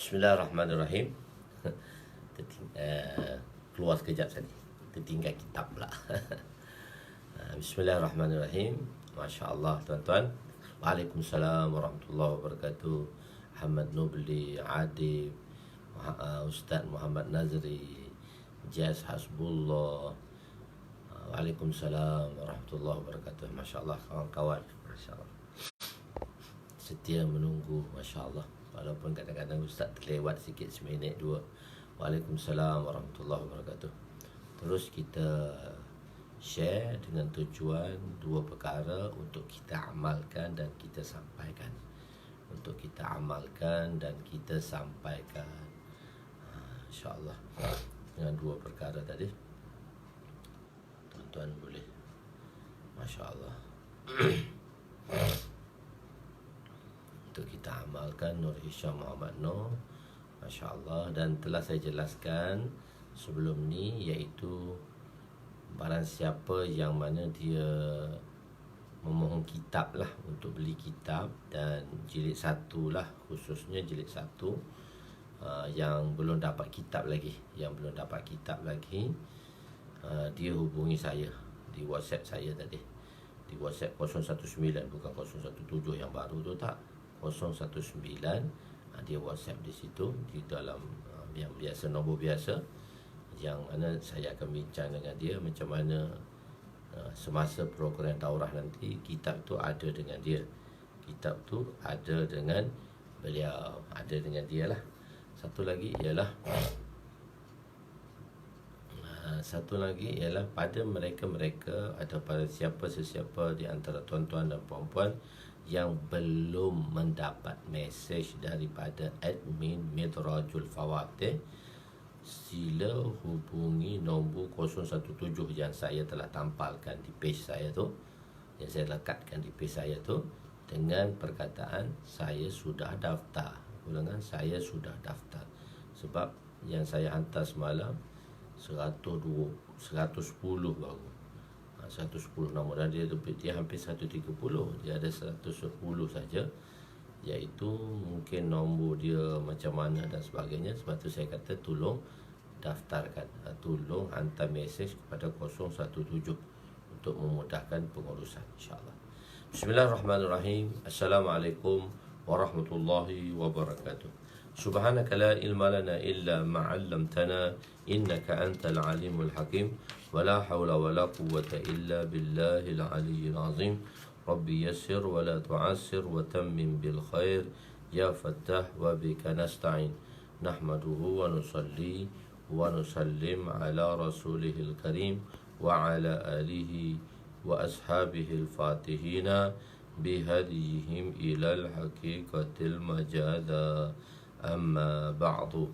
Bismillahirrahmanirrahim. Keluar sekejap tadi, tertinggal kitab pula. Bismillahirrahmanirrahim. Masya Allah tuan-tuan. Waalaikumsalam warahmatullahi wabarakatuh. Muhammad Nubli, Adib, Ustaz Muhammad Nazri, Jaz Hasbullah. Waalaikumsalam warahmatullahi wabarakatuh. Masya Allah kawan-kawan. Masya Allah, setia menunggu. Masya Allah, walaupun kadang-kadang Ustaz terlewat sikit seminit dua. Waalaikumsalam warahmatullahi wabarakatuh. Terus kita share dengan tujuan dua perkara untuk kita amalkan dan kita sampaikan. Untuk kita amalkan dan kita sampaikan. InsyaAllah dengan dua perkara tadi tuan-tuan boleh. Masya Allah. Untuk kita amalkan Nur Hisham Muhammad Nur, Masya Allah. Dan telah saya jelaskan sebelum ni, iaitu barang siapa yang mana dia memohon kitab lah, untuk beli kitab, dan jilid 1 lah, khususnya jilid 1, yang belum dapat kitab lagi, dia hubungi saya di WhatsApp saya tadi, di WhatsApp 019, bukan 017 yang baru tu, tak, 019. Dia WhatsApp di situ, di dalam yang biasa, nombor biasa, yang mana saya akan bincang dengan dia macam mana semasa program daurah nanti kitab tu ada dengan dia, kitab tu ada dengan beliau, ada dengan dia lah. Satu lagi ialah pada mereka-mereka atau pada sesiapa di antara tuan-tuan dan puan-puan yang belum mendapat mesej daripada admin Midrajul Fawatih, sila hubungi nombor 017 yang saya telah tampalkan di page saya tu, yang saya lekatkan di page saya tu, dengan perkataan saya sudah daftar. Ulangan, saya sudah daftar. Sebab yang saya hantar semalam 110 baru, 110 nombor, dan dia hampir 130, dia ada 110 saja, iaitu mungkin nombor dia macam mana dan sebagainya. Sebab tu saya kata tolong daftarkan, tolong hantar mesej kepada 017 untuk memudahkan pengurusan, insyaAllah. Bismillahirrahmanirrahim. Assalamualaikum warahmatullahi wabarakatuh. Subhanaka la ilma lana illa ma 'allamtana innaka antal alimul hakim wa la hawla wa la quwwata illa billahil aliyyil azim. Rabbi yassir wa la tu'assir wa tammim bil khair ya fattah wa bika nasta'in. Nahmaduhu wa nusalli wa nusallim ala rasulihil karim wa ala alihi wa ashabihil fatihina bihadihim ilal haqiqatil majada. Amma ba'du.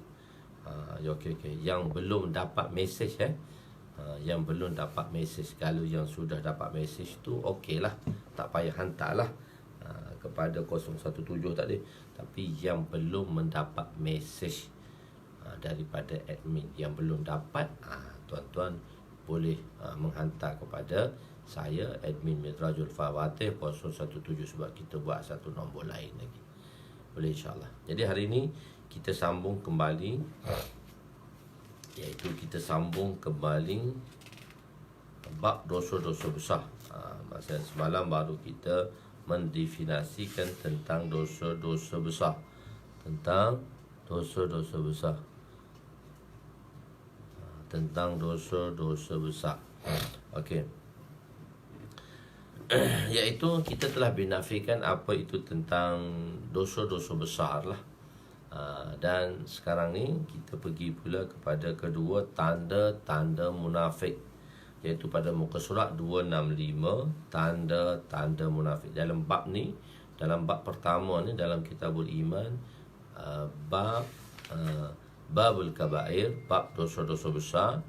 Okey. Yang belum dapat mesej, yang belum dapat mesej, kalau yang sudah dapat mesej tu okeylah, tak payah hantarlah kepada 017 tadi. Tapi yang belum mendapat mesej daripada admin, yang belum dapat, tuan-tuan boleh menghantar kepada saya, admin Midrajul Fawatih 017, sebab kita buat satu nombor lain lagi. Boleh, insyaAllah. Jadi hari ini kita sambung kembali, iaitu kita sambung kembali bab dosa-dosa besar. Masa semalam baru kita mendefinisikan tentang dosa-dosa besar, tentang dosa-dosa besar. Okey. Iaitu kita telah binafikan apa itu tentang dosa-dosa besar lah. Dan sekarang ni kita pergi pula kepada kedua tanda-tanda munafik, iaitu pada muka surat 265, tanda-tanda munafik. Dalam bab ni, dalam bab pertama ni, dalam Kitabul Iman, babul kabair, bab dosa-dosa besar,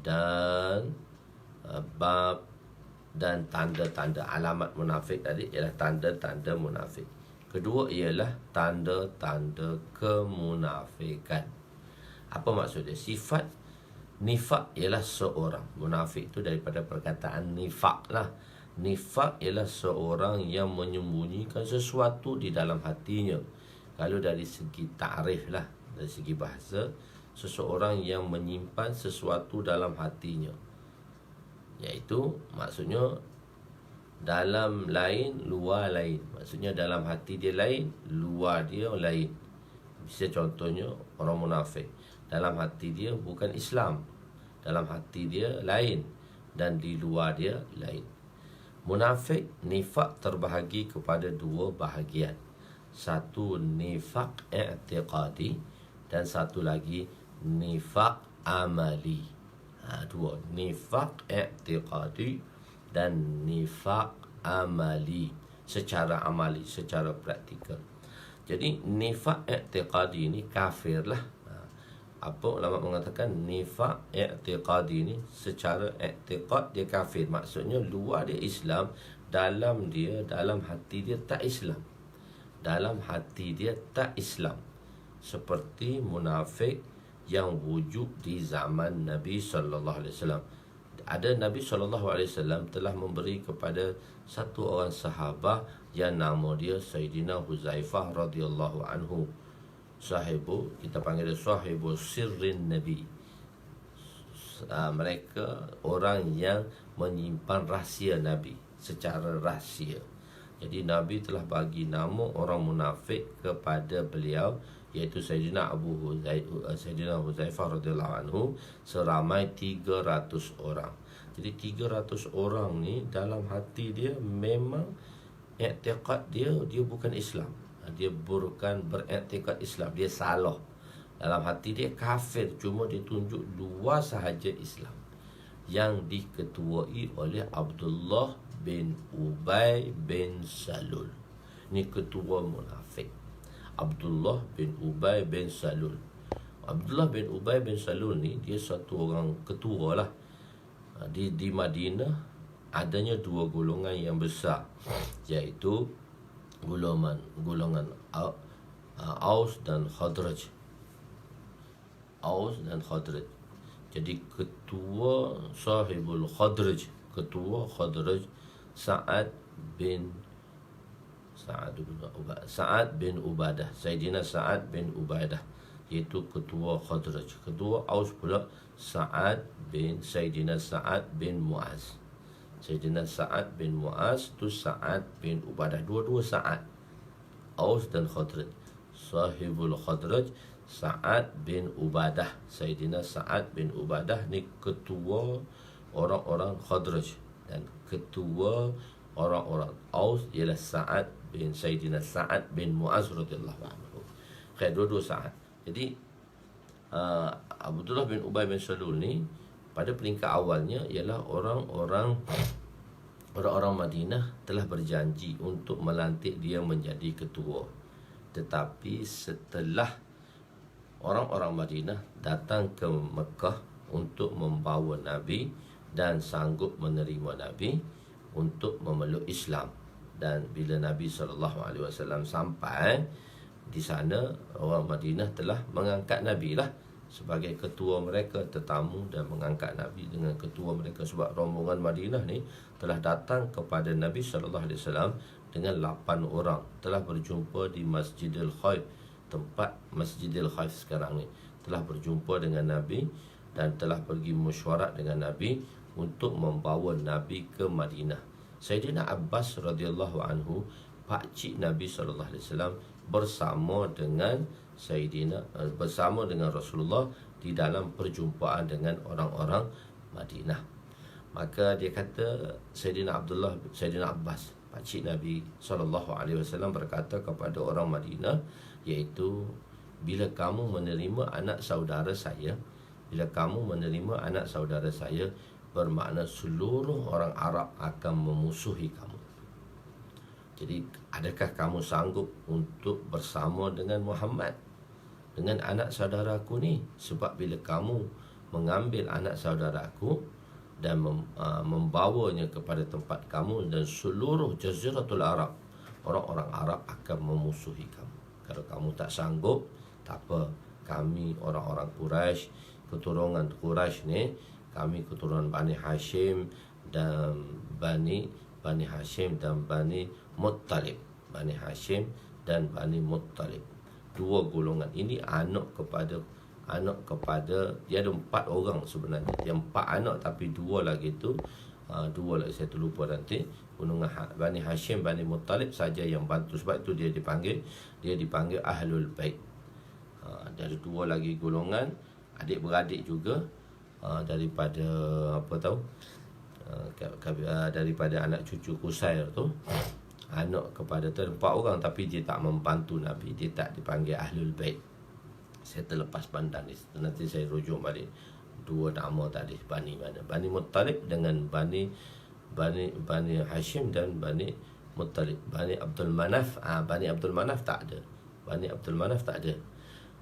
dan bab dan tanda-tanda alamat munafik tadi ialah tanda-tanda munafik. Kedua ialah tanda-tanda kemunafikan. Apa maksud dia? Sifat nifak ialah seorang. Munafik itu daripada perkataan nifak lah. Nifak ialah seorang yang menyembunyikan sesuatu di dalam hatinya, Kalau dari segi ta'rif lah, dari segi bahasa, seseorang yang menyimpan sesuatu dalam hatinya, iaitu maksudnya dalam lain, luar lain. Maksudnya dalam hati dia lain, luar dia lain. Bisa contohnya orang munafik, dalam hati dia bukan Islam, dalam hati dia lain, dan di luar dia lain. Munafik, nifak terbahagi kepada dua bahagian. Satu nifak i'tiqadi, dan satu lagi nifak amali. Dua, nifak i'tiqadi dan nifak amali, secara amali, secara praktikal. Jadi nifak i'tiqadi ini kafir lah. Apa ulama mengatakan nifak i'tiqadi ini secara i'tiqad dia kafir. Maksudnya luar dia Islam, dalam hati dia tak Islam. Dalam hati dia tak Islam. Seperti munafik yang wujud di zaman Nabi sallallahu alaihi wasallam. Ada Nabi SAW telah memberi kepada satu orang sahabat yang nama dia Sayyidina Huzaifah radhiyallahu anhu. Sahibu, kita panggil dia sahibu sirrin Nabi. Mereka orang yang menyimpan rahsia Nabi secara rahsia. Jadi Nabi telah bagi nama orang munafik kepada beliau, iaitu Sayyidina Sayyidina Huzaifah radhiyallahu anhu, seramai 300 orang. Jadi 300 orang ni dalam hati dia memang i'tiqad dia bukan Islam. Dia bukan beriktikad Islam, dia salah. Dalam hati dia kafir, cuma dia tunjuk luar sahaja Islam, yang diketuai oleh Abdullah bin Ubay bin Salul. Ini ketua munafik, Abdullah bin Ubay bin Salul. Abdullah bin Ubay bin Salul ni dia satu orang ketua lah. Di Madinah adanya dua golongan yang besar, iaitu golongan Aus dan Khadraj. Aus dan Khadraj. Jadi ketua sahibul Khadraj, ketua Khadraj Sa'ad bin Ubadah, Sayyidina Sa'ad bin Ubadah, iaitu ketua Khadraj. Ketua Aus pula Sayyidina Sa'ad bin Mu'az. Sayyidina Sa'ad bin Mu'az tu Sa'ad bin Ubadah, dua-dua Sa'ad, Aus dan Khadraj. Sahibul Khadraj Sa'ad bin Ubadah, Sayyidina Sa'ad bin Ubadah ni ketua orang-orang Khadraj, dan ketua orang-orang Aus ialah Sayyidina Sa'ad bin Mu'az radhiyallahu anhu. Dua-dua Sa'ad. Jadi Abdullah bin Ubay bin Salul ni pada peringkat awalnya ialah orang-orang Madinah telah berjanji untuk melantik dia menjadi ketua. Tetapi setelah orang-orang Madinah datang ke Mekah untuk membawa Nabi dan sanggup menerima Nabi untuk memeluk Islam, dan bila Nabi SAW sampai di sana, orang Madinah telah mengangkat Nabi lah sebagai ketua mereka, tetamu, dan mengangkat Nabi dengan ketua mereka. Sebab rombongan Madinah ni telah datang kepada Nabi SAW dengan 8 orang, telah berjumpa di Masjidil Khaif, tempat Masjidil Khaif sekarang ni, telah berjumpa dengan Nabi dan telah pergi mesyuarat dengan Nabi untuk membawa Nabi ke Madinah. Sayyidina Abbas radhiyallahu anhu, pakcik Nabi SAW, bersama dengan Rasulullah di dalam perjumpaan dengan orang-orang Madinah. Maka dia kata, Sayyidina Abbas, pakcik Nabi SAW, berkata kepada orang Madinah, iaitu bila kamu menerima anak saudara saya, bermakna seluruh orang Arab akan memusuhi kamu. Jadi adakah kamu sanggup untuk bersama dengan Muhammad, dengan anak saudaraku ni? Sebab bila kamu mengambil anak saudaraku dan membawanya kepada tempat kamu, dan seluruh Jaziratul Arab, orang-orang Arab akan memusuhi kamu. Kalau kamu tak sanggup, tak apa, kami orang-orang Quraisy, keturunan Quraisy ni, kami keturunan Bani Hashim dan Bani Hashim dan Bani Muttalib, Bani Hashim dan Bani Muttalib. dua golongan ini anak kepada dia ada 4 orang sebenarnya. Dia 4 anak tapi 2 lagi tu, 2 lagi saya terlupa nanti. Golongan Bani Hashim, Bani Muttalib saja yang bantu. Sebab itu dia dipanggil Ahlul Bait. Dari 2 lagi golongan adik-beradik juga, daripada daripada anak cucu Qusair tu, anak kepada tu 4 orang tapi dia tak membantu Nabi, dia tak dipanggil Ahlul Bait. Saya terlepas pandang ni, nanti saya rujuk balik 2 nama tadi, Bani mana? Bani Muttalib dengan Bani Hashim dan Bani Muttalib. Bani Abdul Manaf, Bani Abdul Manaf tak ada. Bani Abdul Manaf tak ada.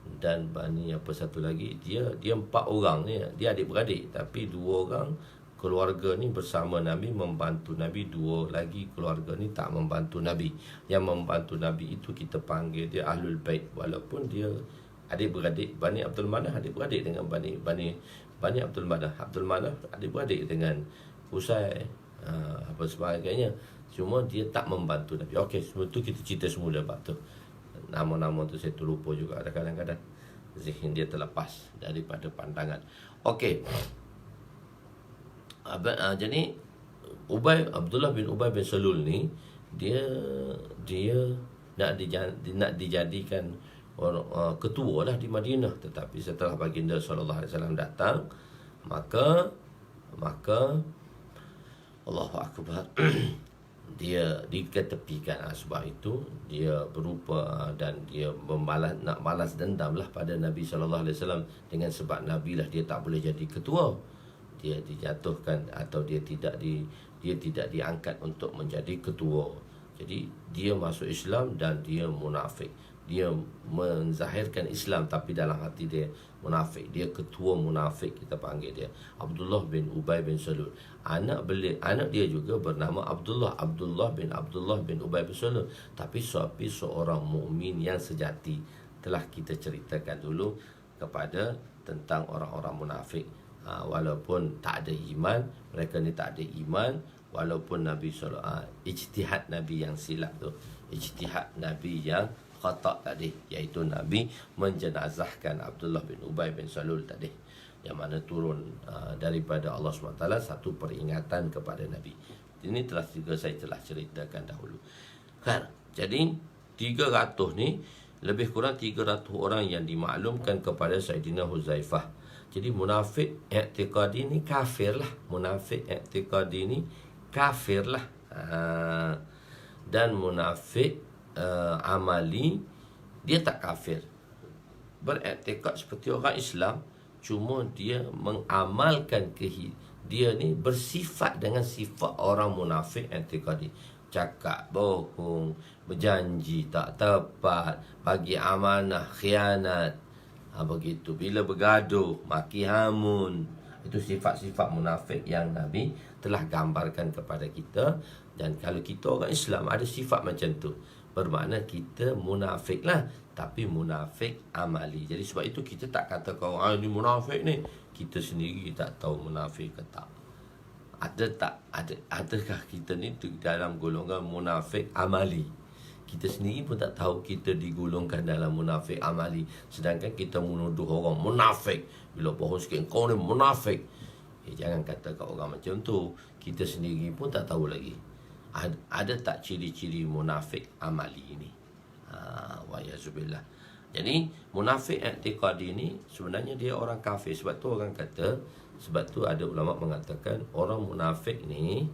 Dan Bani apa satu lagi, dia 4 orang ni, dia adik-beradik tapi 2 orang keluarga ni bersama Nabi, membantu Nabi. 2 lagi keluarga ni tak membantu Nabi. Yang membantu Nabi itu kita panggil dia Ahlul Bait, walaupun dia adik-beradik. Bani Abdul Manaf adik-beradik dengan Bani Abdul Manaf. Abdul Manaf adik-beradik dengan Qusay, apa sebagainya. Cuma dia tak membantu Nabi. Okey, semua tu kita cerita semula bab tu. Nama-nama tu saya terlupa juga kadang-kadang. Zihin dia terlepas daripada pandangan. Okey. Jadi Abdullah bin Ubay bin Salul ni dia nak dijadikan ketua lah di Madinah. Tetapi setelah baginda sallallahu alaihi wasallam datang, maka Allahu Akbar, dia diketepikan. Sebab itu dia berupa dan dia nak balas dendam lah pada Nabi sallallahu alaihi wasallam, dengan sebab Nabi lah dia tak boleh jadi ketua. Dia dijatuhkan atau dia tidak diangkat untuk menjadi ketua. Jadi dia masuk Islam dan dia munafik. Dia menzahirkan Islam tapi dalam hati dia munafik. Dia ketua munafik, kita panggil dia Abdullah bin Ubay bin Salul. Anak dia juga bernama Abdullah bin Ubay bin Salul. Tapi seorang mukmin yang sejati. Telah kita ceritakan dulu kepada tentang orang-orang munafik. Walaupun tak ada iman, mereka ni tak ada iman, walaupun Nabi ijtihad Nabi yang silap tu, ijtihad Nabi yang khata' tadi, iaitu Nabi menjenazahkan Abdullah bin Ubay bin Salul tadi, yang mana turun daripada Allah SWT satu peringatan kepada Nabi. Ini saya telah ceritakan dahulu kan. Jadi 300 ni, lebih kurang 300 orang yang dimaklumkan kepada Saidina Huzaifah. Jadi munafik i'tiqadi ni kafir lah. Munafik i'tiqadi ni kafir lah. Dan munafik amali, dia tak kafir. Beriktikad seperti orang Islam, cuma dia mengamalkan dia ni bersifat dengan sifat orang munafik i'tiqadi. Cakap bohong, berjanji tak tepat, bagi amanah khianat, begitu. Bila bergaduh, maki hamun. Itu sifat-sifat munafik yang Nabi telah gambarkan kepada kita. Dan kalau kita orang Islam ada sifat macam tu, bermakna kita munafik lah, tapi munafik amali. Jadi sebab itu kita tak kata kau ni munafik ni. Kita sendiri tak tahu munafik ke tak. Adakah kita ni dalam golongan munafik amali? Kita sendiri pun tak tahu kita digolongkan dalam munafik amali. Sedangkan kita menuduh orang munafik. Bila bohong sikit, kau ni munafik. Jangan kata kat orang macam tu. Kita sendiri pun tak tahu lagi. Ada tak ciri-ciri munafik amali ni? Wayazubillah. Jadi munafik i'tiqadi ni sebenarnya dia orang kafir. Sebab tu ada ulama mengatakan orang munafik ni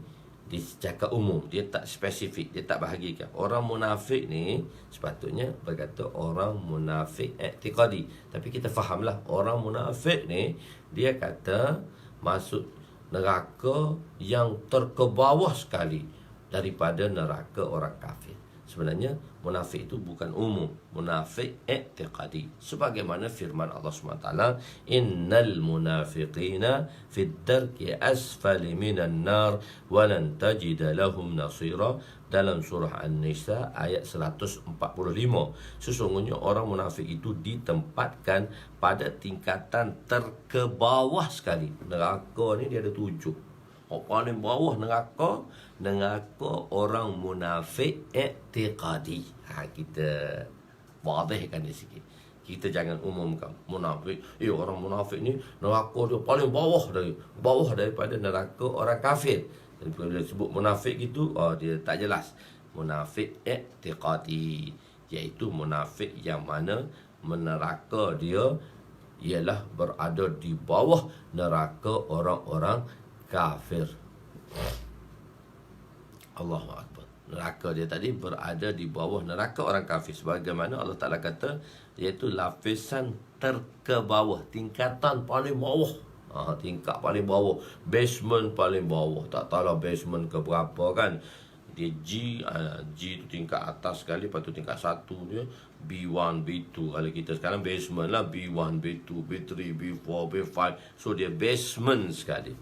dicakap umum, dia tak spesifik, dia tak bahagikan. Orang munafik ni sepatutnya berkata orang munafik i'tiqadi. Tapi kita fahamlah orang munafik ni, dia kata masuk neraka yang terkebawah sekali daripada neraka orang kafir. Sebenarnya munafik itu bukan umum, munafik i'tiqadi. Sebagaimana firman Allah SWT, innal munafiqina fid darki asfali minan nar walan tajida lahum nasira, dalam surah An-Nisa ayat 145. Sesungguhnya orang munafik itu ditempatkan pada tingkatan terkebawah sekali. Neraka ni dia ada 7. Paling bawah neraka orang munafik i'tiqadi. Kita wadihkan dia sikit. Kita jangan umumkan munafik. Orang munafik ni neraka dia paling bawah daripada neraka orang kafir. Dan bila sebut munafik itu, dia tak jelas. Munafik i'tiqadi, iaitu munafik yang mana neraka dia ialah berada di bawah neraka orang-orang kafir. Allahu Akbar. Neraka dia tadi berada di bawah neraka orang kafir. Sebagaimana Allah Ta'ala kata, iaitu lapisan terkebawah, tingkatan paling bawah. Tingkat paling bawah, basement paling bawah. Tak tahulah basement ke berapa kan. Dia G tu tingkat atas sekali, lepas tu tingkat 1 dia B1, B2. Kalau kita sekarang basement lah, B1, B2, B3, B4, B5. So dia basement sekali.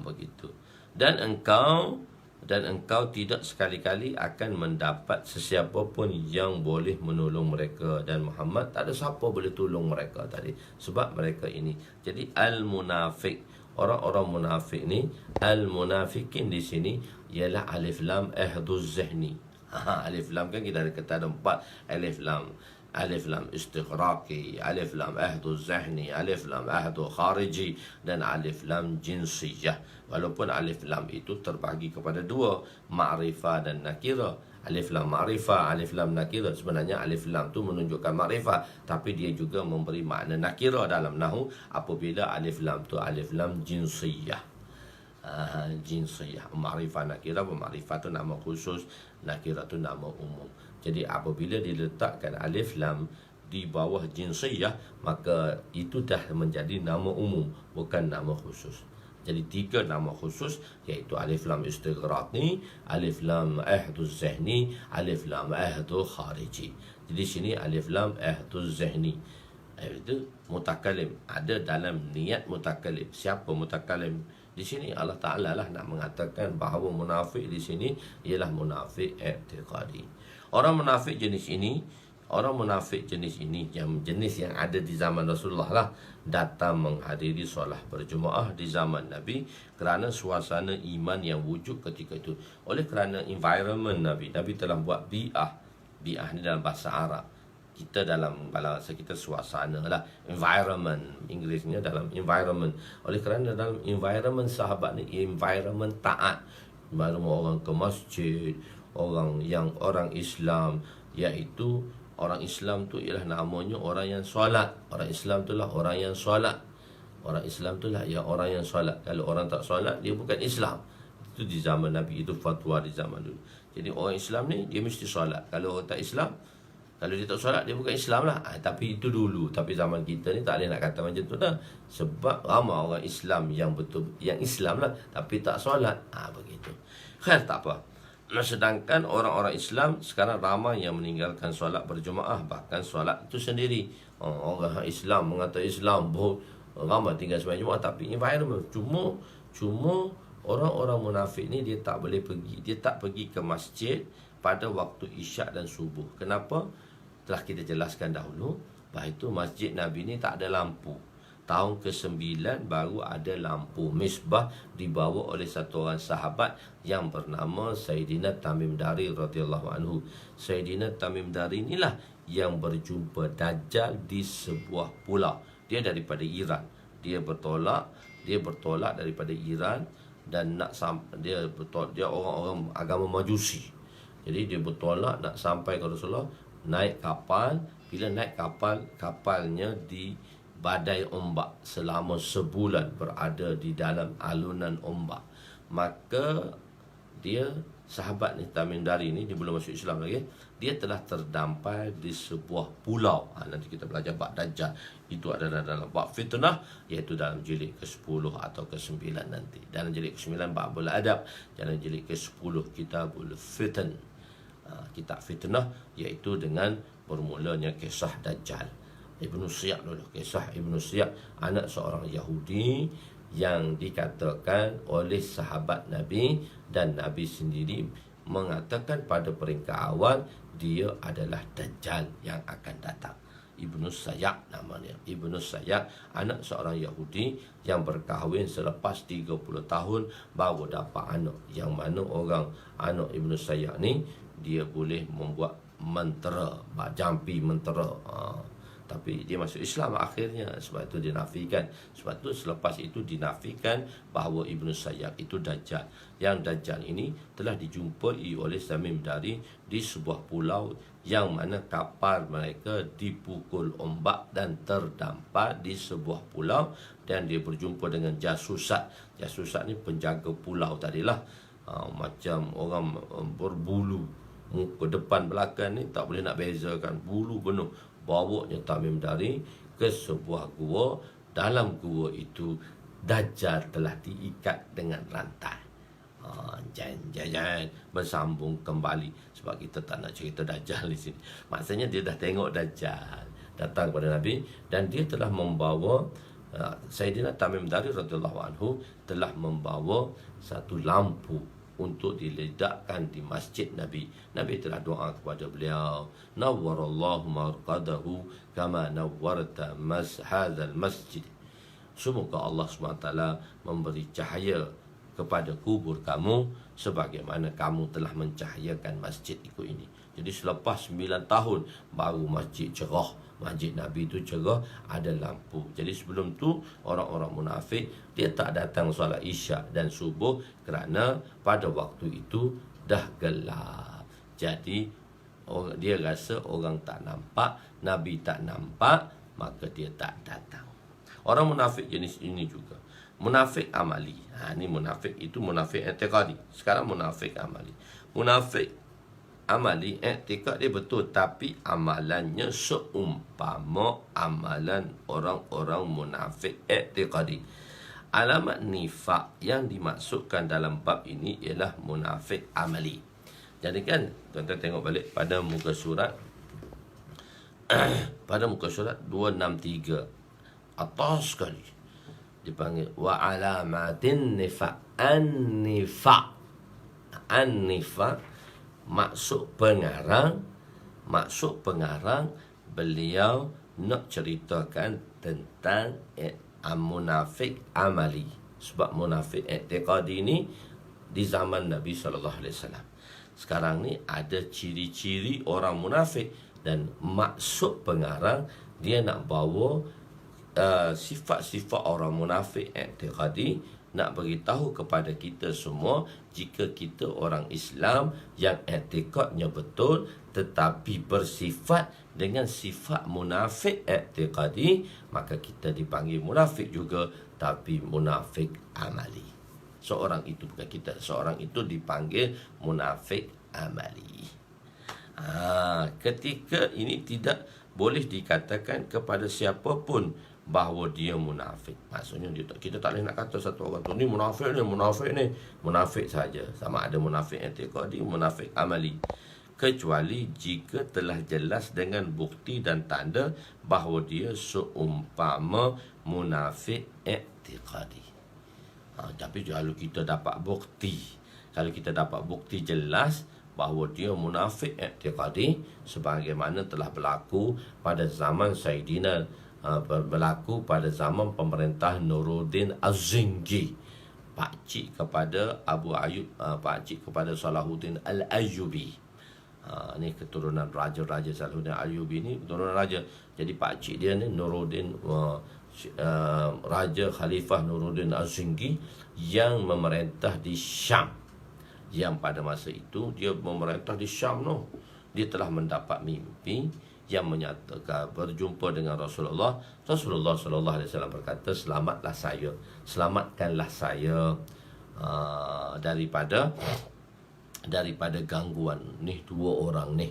Begitu. Dan engkau tidak sekali-kali akan mendapat sesiapa pun yang boleh menolong mereka. Dan Muhammad tak ada siapa boleh tolong mereka tadi, sebab mereka ini. Jadi al-munafik, orang-orang munafik ni, al-munafikin di sini ialah alif lam ahduz zihni. Alif lam kan kita ada kata ada 4 alif lam. Alif lam istighraqi, alif lam ahdu zahni, alif lam ahdu khariji, dan alif lam jinsiyah. Walaupun alif lam itu terbagi kepada 2, ma'rifah dan nakira. Alif lam ma'rifah, alif lam nakira. Sebenarnya alif lam tu menunjukkan ma'rifah, tapi dia juga memberi makna nakira dalam nahu apabila alif lam tu alif lam jinsiyah. Jinsiyah, ma'rifah nakira. Ma'rifah tu nama khusus, nakira tu nama umum. Jadi apabila diletakkan alif lam di bawah jinsiyah, maka itu dah menjadi nama umum, bukan nama khusus. Jadi 3 nama khusus, iaitu alif lam istighraqi, alif lam ahdu zihni, alif lam ahdu khariji. Jadi sini alif lam ahdu zihni itu mutakalim, ada dalam niat mutakalim. Siapa mutakalim? Di sini Allah Ta'ala lah nak mengatakan bahawa munafik di sini ialah munafik i'tiqadi. Orang munafik jenis ini yang jenis yang ada di zaman Rasulullah lah, datang menghadiri solat berjemaah di zaman Nabi kerana suasana iman yang wujud ketika itu. Oleh kerana environment Nabi telah buat bi'ah. Bi'ah ni dalam bahasa Arab. Kita dalam bahasa kita suasana lah, environment, Inggerisnya dalam environment. Oleh kerana dalam environment sahabat ni environment taat, environment orang ke masjid, orang Islam, iaitu orang Islam tu ialah namanya orang yang solat. Orang Islam tu lah orang yang solat. Orang Islam tu lah orang yang solat. Kalau orang tak solat, dia bukan Islam. Itu di zaman Nabi, itu fatwa di zaman dulu. Jadi orang Islam ni dia mesti solat. Kalau orang tak Islam, kalau dia tak solat, dia bukan Islam lah. Tapi itu dulu. Tapi zaman kita ni tak boleh nak kata macam tu dah. Sebab ramai orang Islam yang betul, yang Islam lah, tapi tak solat. Begitu. Khair, tak apa. Sedangkan orang-orang Islam sekarang ramai yang meninggalkan solat berjemaah, bahkan solat itu sendiri. Orang Islam mengata Islam, ramai tinggal sembahyang Jumaat, tapi environment cuma orang-orang munafik ni dia tak boleh pergi, dia tak pergi ke masjid pada waktu isyak dan subuh. Kenapa? Telah kita jelaskan dahulu bahawa itu masjid Nabi ni tak ada lampu. Tahun ke-9 baru ada lampu misbah dibawa oleh satu orang sahabat yang bernama Sayyidina Tamim Dari radhiyallahu anhu. Sayyidina Tamim Dari inilah yang berjumpa Dajjal di sebuah pulau. Dia daripada Iran. Dia bertolak daripada Iran dan dia orang-orang agama Majusi. Jadi dia bertolak nak sampai ke Rasulullah, naik kapal. Bila naik kapal, kapalnya di badai ombak selama sebulan, berada di dalam alunan ombak. Maka dia, sahabat ni Tamim Dari ni, dia belum masuk Islam lagi, dia telah terdampar di sebuah pulau. Nanti kita belajar bab Dajjal. Itu adalah dalam bab fitnah, iaitu dalam jilid ke-10 atau ke-9 nanti. Dalam jilid ke-9 Babul Adab, dalam jilid ke-10 Kitabul Fitan, kitab fitnah, iaitu dengan bermulanya kisah Dajjal. Ibnu Siyah dulu, kisah Ibnu Siyah, anak seorang Yahudi yang dikatakan oleh sahabat Nabi, dan Nabi sendiri mengatakan pada peringkat awal dia adalah Dajjal yang akan datang. Ibnu Siyah namanya. Ibnu Siyah anak seorang Yahudi yang berkahwin selepas 30 tahun baru dapat anak, yang mana anak Ibnu Siyah ni dia boleh membuat mentera, jampi mentera. Tapi dia masuk Islam akhirnya, sebab itu dinafikan. Sebab itu selepas itu dinafikan bahawa Ibnu Sayyad itu Dajjal. Yang Dajjal ini telah dijumpai oleh Tamim Dari di sebuah pulau yang mana kapal mereka dipukul ombak dan terdampar di sebuah pulau, dan dia berjumpa dengan jasusat. Jasusat ni penjaga pulau tadilah. Macam orang berbulu, muka depan belakang ni tak boleh nak bezakan, bulu penuh. Bawanya Tamim Dari ke sebuah gua. Dalam gua itu Dajjal telah diikat dengan rantai. Jangan bersambung kembali, sebab kita tak nak cerita Dajjal di sini. Maksudnya dia dah tengok Dajjal datang kepada Nabi, dan dia telah membawa Sayyidina Tamim Dari radhiyallahu anhu telah membawa satu lampu untuk diledakkan di masjid Nabi. Nabi telah doa kepada beliau, nawwarallahu marqadahu kama nawwarta hadzal masjid. Semoga Allah SWT memberi cahaya kepada kubur kamu sebagaimana kamu telah mencahayakan masjid ini. Jadi selepas 9 tahun baru masjid cerah. Masjid Nabi itu cerah, ada lampu. Jadi sebelum tu orang-orang munafik dia tak datang solat Isyak dan subuh kerana pada waktu itu dah gelap. Jadi dia rasa orang tak nampak, Nabi tak nampak, maka dia tak datang. Orang munafik jenis ini juga. Munafik amali. Ini munafik, itu munafik i'tiqadi. Sekarang munafik amali. Munafik amali, i'tiqad dia betul, tapi amalannya seumpama amalan orang-orang munafik i'tiqadi. Alamat nifak yang dimaksudkan dalam bab ini ialah munafik amali. Jadi kan tuan-tuan tengok balik pada muka surat pada muka surat 263 atas sekali dipanggil wa alamatin nifaq. An-nifaq, an-nifaq maksud pengarang beliau nak ceritakan tentang munafik amali. Sebab munafik i'tiqadi ni di zaman Nabi SAW. Sekarang ni ada ciri-ciri orang munafik, dan maksud pengarang dia nak bawa sifat-sifat orang munafik i'tiqadi, nak beritahu kepada kita semua, jika kita orang Islam yang i'tiqadnya betul tetapi bersifat dengan sifat munafik i'tiqadi, maka kita dipanggil munafik juga, tapi munafik amali. Seorang itu bukan kita, seorang itu dipanggil munafik amali. Ketika ini tidak boleh dikatakan kepada siapa pun bahawa dia munafik. Maksudnya kita tak boleh nak kata satu orang tu ni munafik ni, munafik saja. Sama ada munafik i'tiqadi, munafik amali, kecuali jika telah jelas dengan bukti dan tanda bahawa dia seumpama munafik i'tiqadi. Tapi kalau kita dapat bukti jelas bahawa dia munafik i'tiqadi, sebagaimana telah berlaku pada zaman pada zaman pemerintah Nuruddin Az-Zingi, pakcik kepada Abu Ayyub, pakcik kepada Salahuddin Al-Ayyubi. Ni keturunan raja-raja Salahuddin Al-Ayyubi ni keturunan raja. Jadi pakcik dia ni Nuruddin, Raja Khalifah Nuruddin Az-Zingi yang memerintah di Syam. Yang pada masa itu dia memerintah di Syam no. Dia telah mendapat mimpi yang menyatakan berjumpa dengan Rasulullah. Rasulullah SAW berkata, selamatkanlah saya daripada gangguan ni. Dua orang ni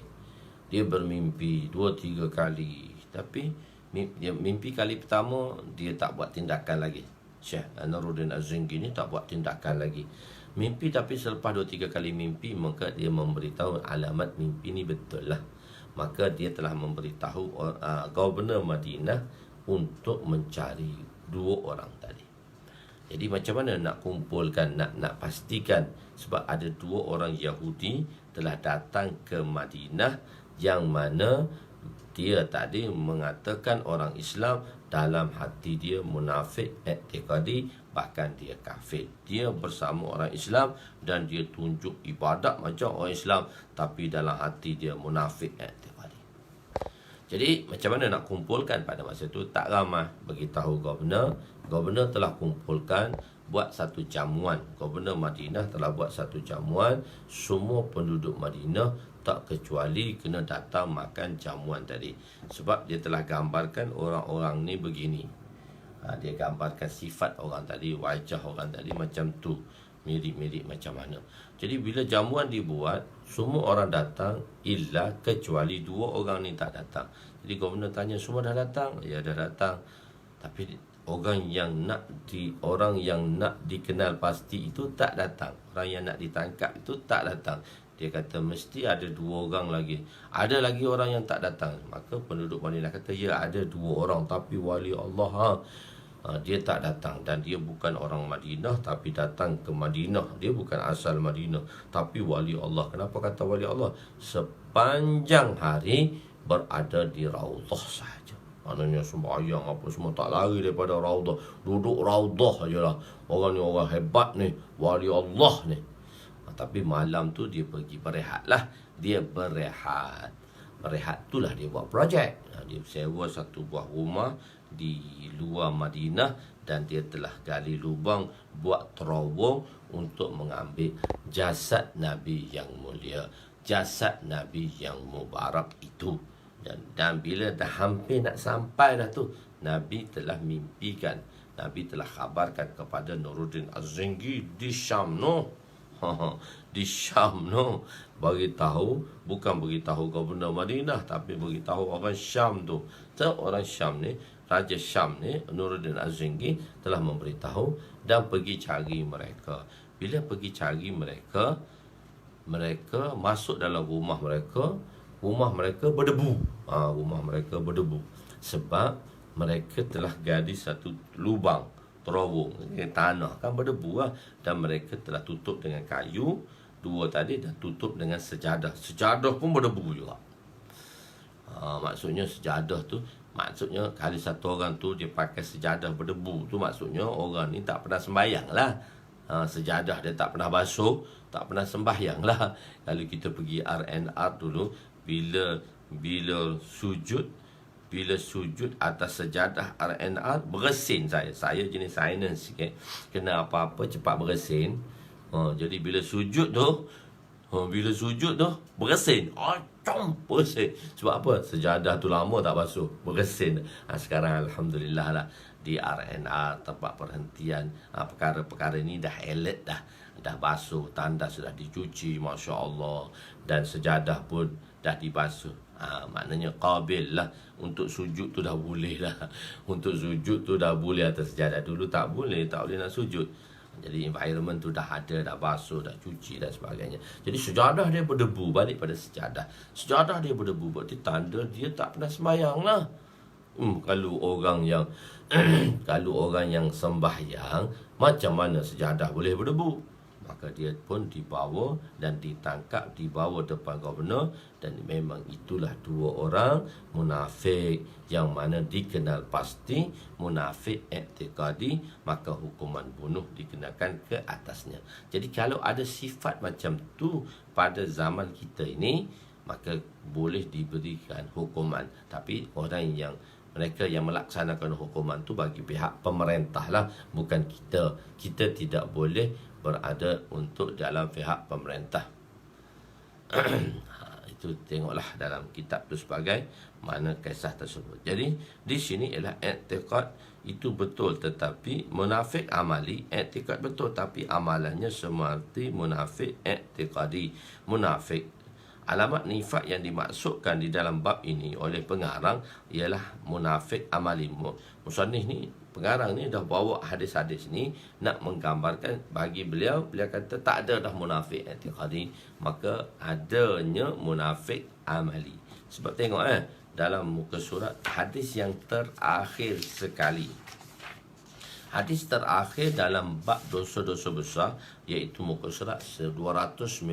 dia bermimpi 2-3 kali, tapi mimpi kali pertama dia tak buat tindakan lagi. Syekh Nuruddin Az-Zingi ni tak buat tindakan lagi mimpi, tapi selepas 2-3 kali mimpi, maka dia memberitahu alamat mimpi ni betul lah. Maka dia telah memberitahu Gubernur Madinah untuk mencari 2 orang tadi. Jadi macam mana nak kumpulkan, nak pastikan, sebab ada 2 orang Yahudi telah datang ke Madinah, yang mana dia tadi mengatakan orang Islam dalam hati dia munafik i'tiqadi, bahkan dia kafir. Dia bersama orang Islam dan dia tunjuk ibadat macam orang Islam, tapi dalam hati dia munafik i'tiqadi. Jadi macam mana nak kumpulkan pada masa itu? Tak ramai beritahu Governor. Governor telah kumpulkan, buat satu jamuan. Governor Madinah telah buat satu jamuan. Semua penduduk Madinah tak kecuali kena datang makan jamuan tadi. Sebab dia telah gambarkan orang-orang ni begini. Dia gambarkan sifat orang tadi, wajah orang tadi macam tu, mirip-mirip macam mana. Jadi bila jamuan dibuat, semua orang datang illa kecuali 2 orang ni tak datang. Jadi Governor tanya, semua dah datang? Ya, dah datang. Tapi orang yang nak dikenal pasti itu tak datang. Orang yang nak ditangkap itu tak datang. Dia kata mesti ada 2 orang lagi. Ada lagi orang yang tak datang. Maka penduduk Madinah kata, ya ada 2 orang, tapi wali Allah dia tak datang. Dan dia bukan orang Madinah, tapi datang ke Madinah. Dia bukan asal Madinah, tapi wali Allah. Kenapa kata wali Allah? Sepanjang hari berada di Raudah sahaja. Maknanya sembahyang apa semua tak lari daripada Raudah. Duduk Raudah je lah. Orang ni orang hebat ni, wali Allah ni. Tapi malam tu dia pergi berehat lah. Dia berehat. Berehat itulah dia buat projek. Dia sewa satu buah rumah di luar Madinah dan dia telah gali lubang, buat terowong untuk mengambil jasad Nabi yang mulia, jasad Nabi yang mubarak itu. Dan bila dah hampir nak sampai dah tu, Nabi telah mimpikan, Nabi telah khabarkan kepada Nuruddin Az-Zengi di Syam di Syam beritahu, bukan beritahu Gubernur Madinah, tapi beritahu orang Syam tu. So, orang Syam ni, Raja Syam ni, Nuruddin Az-Zengi telah memberitahu dan pergi cari mereka. Bila pergi cari mereka, mereka masuk dalam rumah mereka. Rumah mereka berdebu. Rumah mereka berdebu. Sebab mereka telah gali satu lubang terowong, tanah kan berdebu lah. Dan mereka telah tutup dengan kayu 2 tadi, dan tutup dengan sejadah. Sejadah pun berdebu juga. Maksudnya sejadah tu, maksudnya kali satu orang tu dia pakai sejadah berdebu tu, maksudnya orang ni tak pernah sembahyang lah. Sejadah dia tak pernah basuh, tak pernah sembahyang lah. Kalau kita pergi R&R dulu, bila sujud atas sejadah R&R, bersin saya jenis sains sikit, kena apa-apa cepat bersin. Jadi bila sujud tu bersin. Bersin. Sebab apa? Sejadah tu lama tak basuh, bersin. Sekarang alhamdulillah lah, di R&R, tempat perhentian, perkara-perkara ni dah elok dah basuh, tandas sudah dicuci, Masya Allah, dan sejadah pun dah dibasuh. Maknanya qabil lah. Untuk sujud tu dah boleh lah. Untuk sujud tu dah boleh atas sejadah. Dulu tak boleh nak sujud. Jadi environment tu dah ada, dah basuh, dah cuci dan sebagainya. Jadi sejadah dia berdebu, balik pada sejadah. Sejadah dia berdebu, berarti tanda dia tak pernah sembahyang lah. Kalau orang yang kalau orang yang sembahyang, macam mana sejadah boleh berdebu? Maka dia pun dibawa dan ditangkap, dibawa depan Gubernur. Dan memang itulah 2 orang munafik yang mana dikenal pasti munafik i'tiqadi, maka hukuman bunuh dikenakan ke atasnya. Jadi kalau ada sifat macam tu pada zaman kita ini, maka boleh diberikan hukuman. Tapi orang yang mereka yang melaksanakan hukuman tu bagi pihak pemerintah lah, bukan kita. Kita tidak boleh berada untuk dalam pihak pemerintah. Itu tengoklah dalam kitab tu sebagai mana kisah tersebut. Jadi di sini ialah i'tiqad itu betul, tetapi munafik amali. I'tiqad betul tapi amalannya seperti munafik i'tiqadi. Munafik, alamat nifak yang dimaksudkan di dalam bab ini oleh pengarang ialah munafik amali. Musannif ni, pengarang ni dah bawa hadis-hadis ni nak menggambarkan bagi beliau kata tak ada dah munafik i'tiqadi, maka adanya munafik amali. Sebab tengok dalam muka surat hadis yang terakhir sekali. Hadis terakhir dalam bab dosa-dosa besar, iaitu muka surat 292.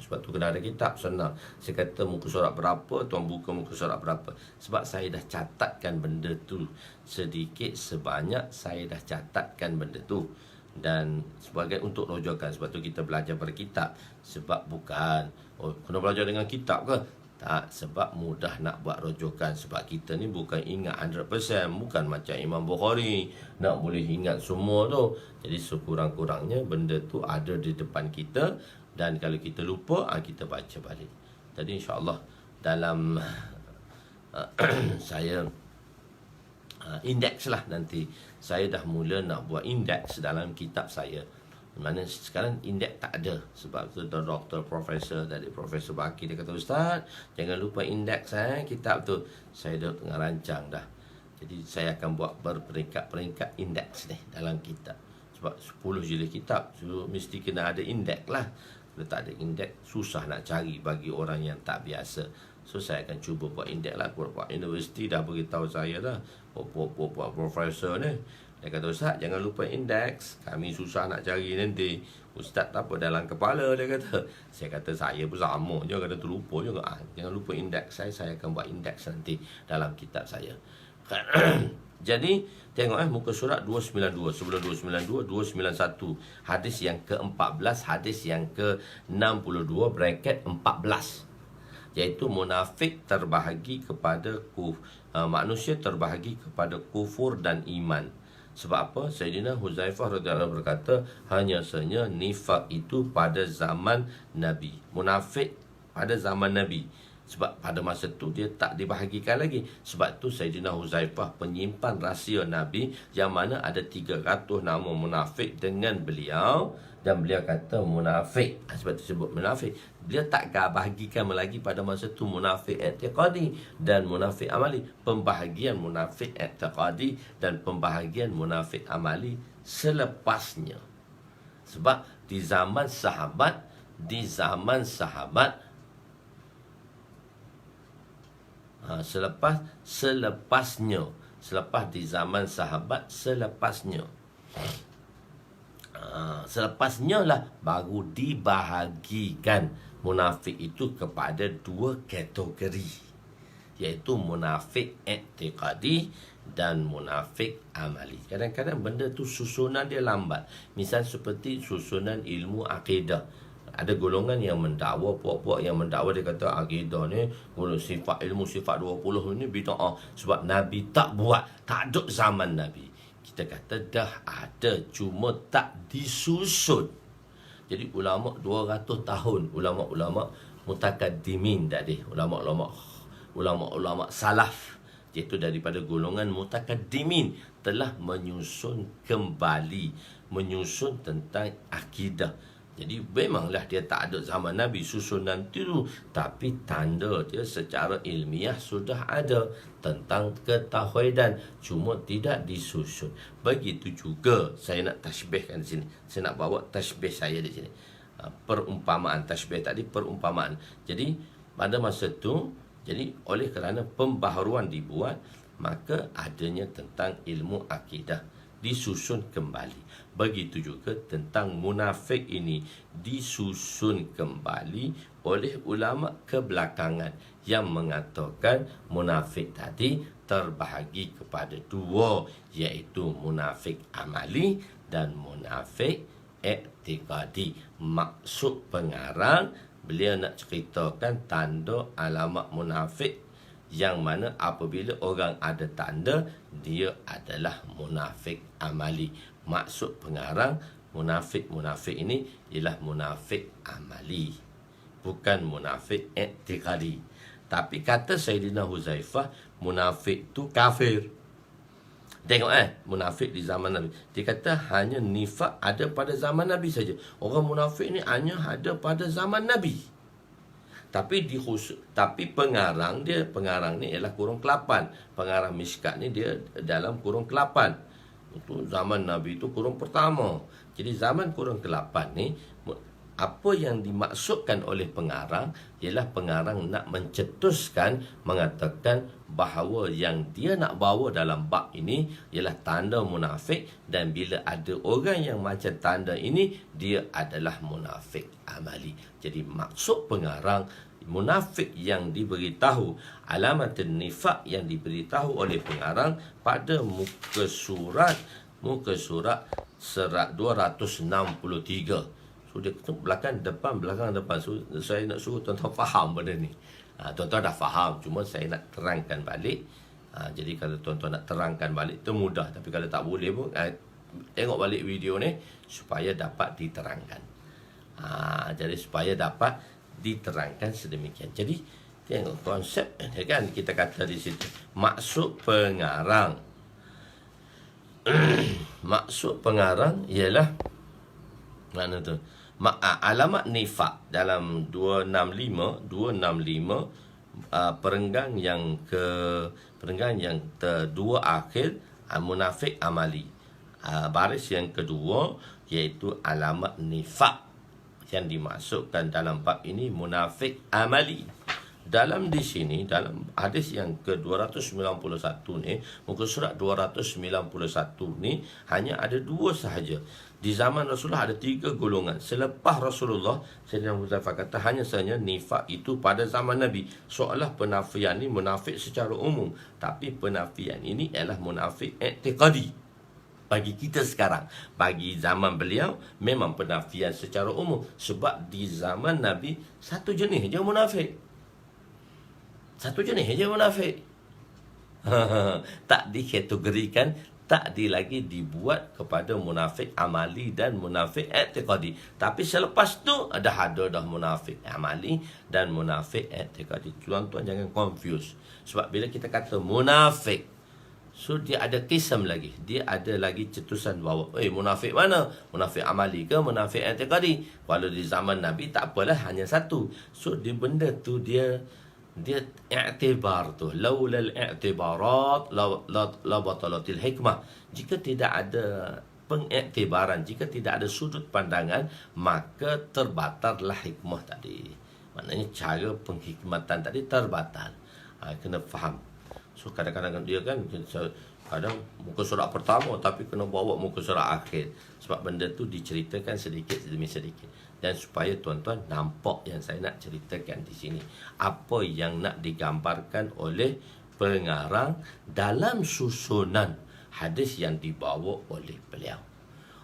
Sebab tu kena ada kitab, senang. Saya kata muka surat berapa, tuan buka muka surat berapa. Sebab saya dah catatkan benda tu sedikit sebanyak, saya dah catatkan benda tu. Dan sebagai untuk rojokan. Sebab tu kita belajar berkitab. Sebab bukan, kena belajar dengan kitab ke? Tak, sebab mudah nak buat rojokan. Sebab kita ni bukan ingat 100%. Bukan macam Imam Bukhari nak boleh ingat semua tu. Jadi sekurang-kurangnya benda tu ada di depan kita. Dan kalau kita lupa, kita baca balik. Jadi insyaAllah dalam saya indeks lah nanti. Saya dah mula nak buat indeks dalam kitab saya. Mana sekarang indeks tak ada. Sebab tu doktor, profesor tadi, Profesor Baki, dia kata, Ustaz, jangan lupa indeks kitab tu. Saya dah tengah rancang dah. Jadi saya akan buat berperingkat-peringkat indeks ni dalam kitab. Sebab 10 jilid kitab, so mesti kena ada indeks lah. Kalau tak ada indeks, susah nak cari bagi orang yang tak biasa. So saya akan cuba buat indeks lah. Buat universiti dah beritahu saya dah, buat profesor ni. Dia kata, Ustaz, jangan lupa indeks. Kami susah nak cari nanti. Ustaz tak apa dalam kepala, dia kata. Saya kata, saya pun sama je. Kata terlupa juga. Jangan lupa indeks saya akan buat indeks nanti dalam kitab saya. Jadi, tengok muka surat 292. Sebelum 292, 291. Hadis yang ke-14, hadis yang ke-62, bracket 14. Iaitu munafik terbahagi kepada manusia terbahagi kepada kufur dan iman. Sebab apa? Sayyidina Huzaifah radhiyallahu berkata, hanya saja nifak itu pada zaman Nabi. Munafik pada zaman Nabi. Sebab pada masa tu dia tak dibahagikan lagi. Sebab tu Sayyidina Huzaifah penyimpan rahsia Nabi, yang mana ada 300 nama munafik dengan beliau. Dan beliau kata munafik, sebab tu sebut munafik. Beliau tak bahagikan lagi pada masa tu munafik i'tiqadi dan munafik amali. Pembahagian munafik i'tiqadi dan pembahagian munafik amali selepasnya. Sebab di zaman sahabat, selepasnya, selepas di zaman sahabat, selepasnya lah baru dibahagikan munafik itu kepada 2 kategori, iaitu munafik i'tiqadi dan munafik amali. Kadang-kadang benda tu susunan dia lambat. Misal seperti susunan ilmu akidah. Ada golongan yang mendakwa, puak-puak yang mendakwa, dia kata akidah ni, sifat ilmu sifat 20 ni bid'ah. Sebab Nabi tak buat, tak ada zaman Nabi. Kita kata dah ada, cuma tak disusun. Jadi ulama 200 tahun, ulama-ulama mutakaddimin tadi, ulama-ulama salaf, iaitu daripada golongan mutakaddimin, telah menyusun kembali, menyusun tentang akidah. Jadi memanglah dia tak ada zaman Nabi susunan itu, tapi tanda dia secara ilmiah sudah ada tentang ketauhidan, cuma tidak disusun. Begitu juga saya nak tashbihkan di sini. Saya nak bawa tashbih saya di sini. Perumpamaan, tashbih tadi perumpamaan. Jadi pada masa itu, jadi oleh kerana pembaharuan dibuat, maka adanya tentang ilmu akidah disusun kembali. Begitu juga tentang munafik ini disusun kembali oleh ulama kebelakangan yang mengatakan munafik tadi terbahagi kepada 2, iaitu munafik amali dan munafik i'tiqadi. Maksud pengarang, beliau nak ceritakan tanda alamat munafik, yang mana apabila orang ada tanda, dia adalah munafik amali. Maksud pengarang, munafik ini ialah munafik amali, bukan munafik i'tiqadi. Tapi kata Sayyidina Huzaifah, munafik tu kafir. Tengok munafik di zaman Nabi. Dia kata hanya nifak ada pada zaman Nabi saja. Orang munafik ni hanya ada pada zaman Nabi. Tapi pengarang ni ialah kurung ke-8. Pengarang Mishkat ni dia dalam kurung ke-8. Itu zaman Nabi itu kurung pertama. Jadi zaman kurung ke-8 ni Apa yang dimaksudkan oleh pengarang ialah pengarang nak mencetuskan, mengatakan bahawa yang dia nak bawa dalam bab ini ialah tanda munafik, dan bila ada orang yang macam tanda ini, dia adalah munafik amali. Jadi maksud pengarang, munafik yang diberitahu, alamat nifak yang diberitahu oleh pengarang pada muka surat serat 263. So dia kata belakang depan. So saya nak suruh tuan-tuan faham benda ni. Tuan-tuan dah faham, cuma saya nak terangkan balik. Jadi kalau tuan-tuan nak terangkan balik tu mudah, tapi kalau tak boleh pun tengok balik video ni supaya dapat diterangkan. Jadi supaya dapat diterangkan sedemikian. Jadi tengok konsep kan, kita kata di situ maksud pengarang. Maksud pengarang ialah mana tu? Alamat nifak dalam 265 perenggan yang kedua akhir, munafik amali. Baris yang kedua iaitu alamat nifak yang dimasukkan dalam bab ini munafik amali. Dalam di sini, dalam hadis yang ke-291 ni, muka surat 291 ni, hanya ada dua sahaja. Di zaman Rasulullah ada 3 golongan. Selepas Rasulullah, Sayyidina Huzaifah kata hanya sahaja nifak itu pada zaman Nabi. Seolah penafian ni munafik secara umum, tapi penafian ini ialah munafik i'tiqadi. Bagi kita sekarang, bagi zaman beliau memang penafian secara umum, sebab di zaman Nabi satu jenis je munafik. Satu jenis je munafik. Tak dikategorikan, tak lagi dibuat kepada munafik amali dan munafik i'tiqadi. Tapi selepas tu ada dah munafik amali dan munafik i'tiqadi. Tuan-tuan jangan confuse. Sebab bila kita kata munafik, so dia ada kisam lagi. Dia ada lagi cetusan bahawa munafik mana? Munafik amali ke munafik i'tiqadi? Kalau di zaman Nabi tak apalah, hanya satu. So di benda tu dia i'tibar tu, laulal i'tibarat la batalatil hikmah. Jika tidak ada pengiktibaran, jika tidak ada sudut pandangan, maka terbatallah hikmah tadi. Maknanya cara penghikmatan tadi terbatal. Kena faham. So kadang-kadang dia kan, kadang muka surat pertama tapi kena bawa muka surat akhir, sebab benda tu diceritakan sedikit demi sedikit. Dan supaya tuan-tuan nampak yang saya nak ceritakan di sini, apa yang nak digambarkan oleh pengarang dalam susunan hadis yang dibawa oleh beliau.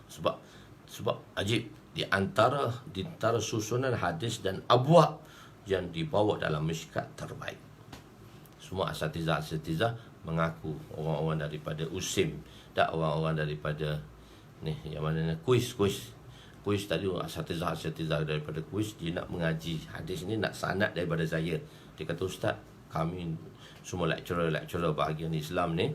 Sebab ajib, di antara susunan hadis dan abwab yang dibawa dalam Mishkat terbaik. Semua asatizah mengaku, orang-orang daripada USIM, tak orang-orang daripada ni yang mana kuis tadi, asatizah daripada kuis, dia nak mengaji hadis ni, nak sanad daripada saya. Dia kata, Ustaz, kami semua lecturer bahagian Islam ni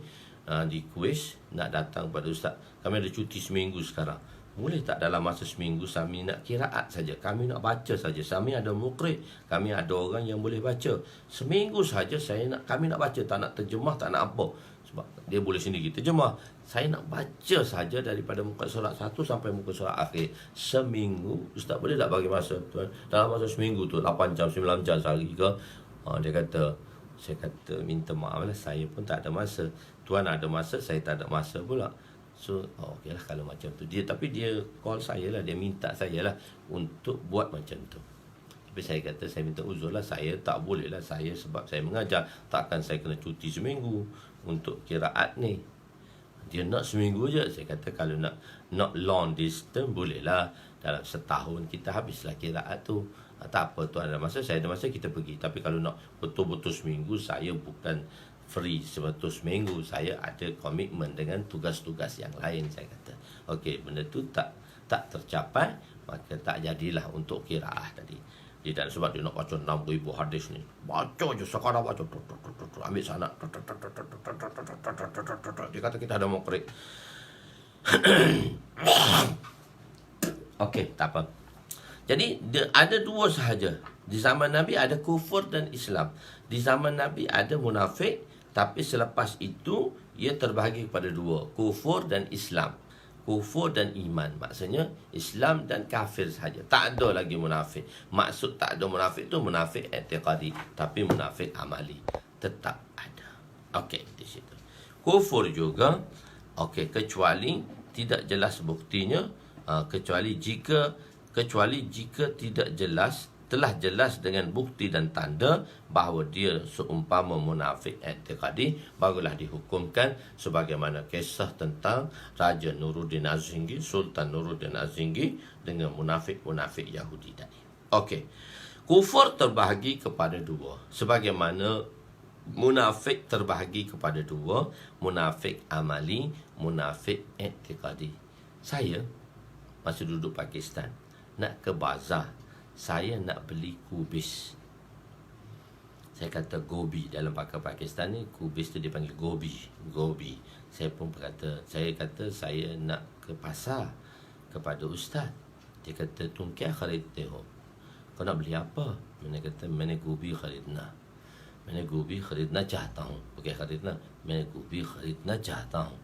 di kuis nak datang pada Ustaz. Kami ada cuti seminggu sekarang. Boleh tak dalam masa seminggu kami nak kiraat saja, kami nak baca saja. Kami ada muqri, kami ada orang yang boleh baca. Seminggu saja kami nak baca, tak nak terjemah, tak nak apa. Sebab dia boleh sendiri terjemah. Saya nak baca saja daripada muka surat 1 sampai muka surat akhir. Seminggu. Ustaz boleh tak bagi masa tuan? Dalam masa seminggu tu 8 jam, 9 jam sehari ke? Saya kata minta maaf lah, saya pun tak ada masa. Tuan ada masa, saya tak ada masa pula. So okeylah kalau macam tu. Tapi dia call saya lah, dia minta saya lah untuk buat macam tu. Tapi saya kata, saya minta uzur lah, saya tak boleh lah. Saya sebab saya mengajar, takkan saya kena cuti seminggu untuk kiraat ni. Dia nak seminggu je. Saya kata kalau nak long distance boleh lah, dalam setahun kita habislah kiraat tu. Tak apa, tuan ada masa, saya ada masa, kita pergi. Tapi kalau nak betul-betul seminggu, saya bukan free sebetul seminggu. Saya ada komitmen dengan tugas-tugas yang lain. Saya kata okey, benda tu tak tercapai, maka tak jadilah untuk kiraah tadi. Dan sebab dia nak baca 6,000 hadis ni, baca je sekarang, baca ambil sana, dia kata kita ada muqri. Okey, tak apa. Jadi ada dua sahaja. Di zaman Nabi ada kufur dan Islam. Di zaman Nabi ada munafik, tapi selepas itu ia terbahagi kepada dua, kufur dan Islam. kufur dan iman. Maksudnya Islam dan kafir sahaja. Tak ada lagi munafik. Maksud tak ada munafik tu munafik i'tiqadi, tapi munafik amali tetap ada. Okey, di situ. Kufur juga okey, kecuali tidak jelas buktinya, kecuali jika tidak jelas, telah jelas dengan bukti dan tanda bahawa dia seumpama munafik i'tiqadi, barulah dihukumkan sebagaimana kisah tentang Raja Nuruddin Az-Zinggi, Sultan Nuruddin Az-Zinggi dengan munafik-munafik Yahudi tadi. Okey. Kufur terbahagi kepada dua. Sebagaimana munafik terbahagi kepada dua, munafik amali, munafik i'tiqadi. Saya masa duduk Pakistan, nak ke bazar, saya nak beli kubis. Saya kata gobi, dalam pakar Pakistan ni kubis tu dipanggil gobi. Saya pun kata saya nak ke pasar kepada ustaz. Dia kata tum kya kharidte ho? Kau nak beli apa? Saya kata maine gobi kharidna. Maine gobi kharidna chahta hu. Bukan kharidna, maine gobi kharidna chahta hu.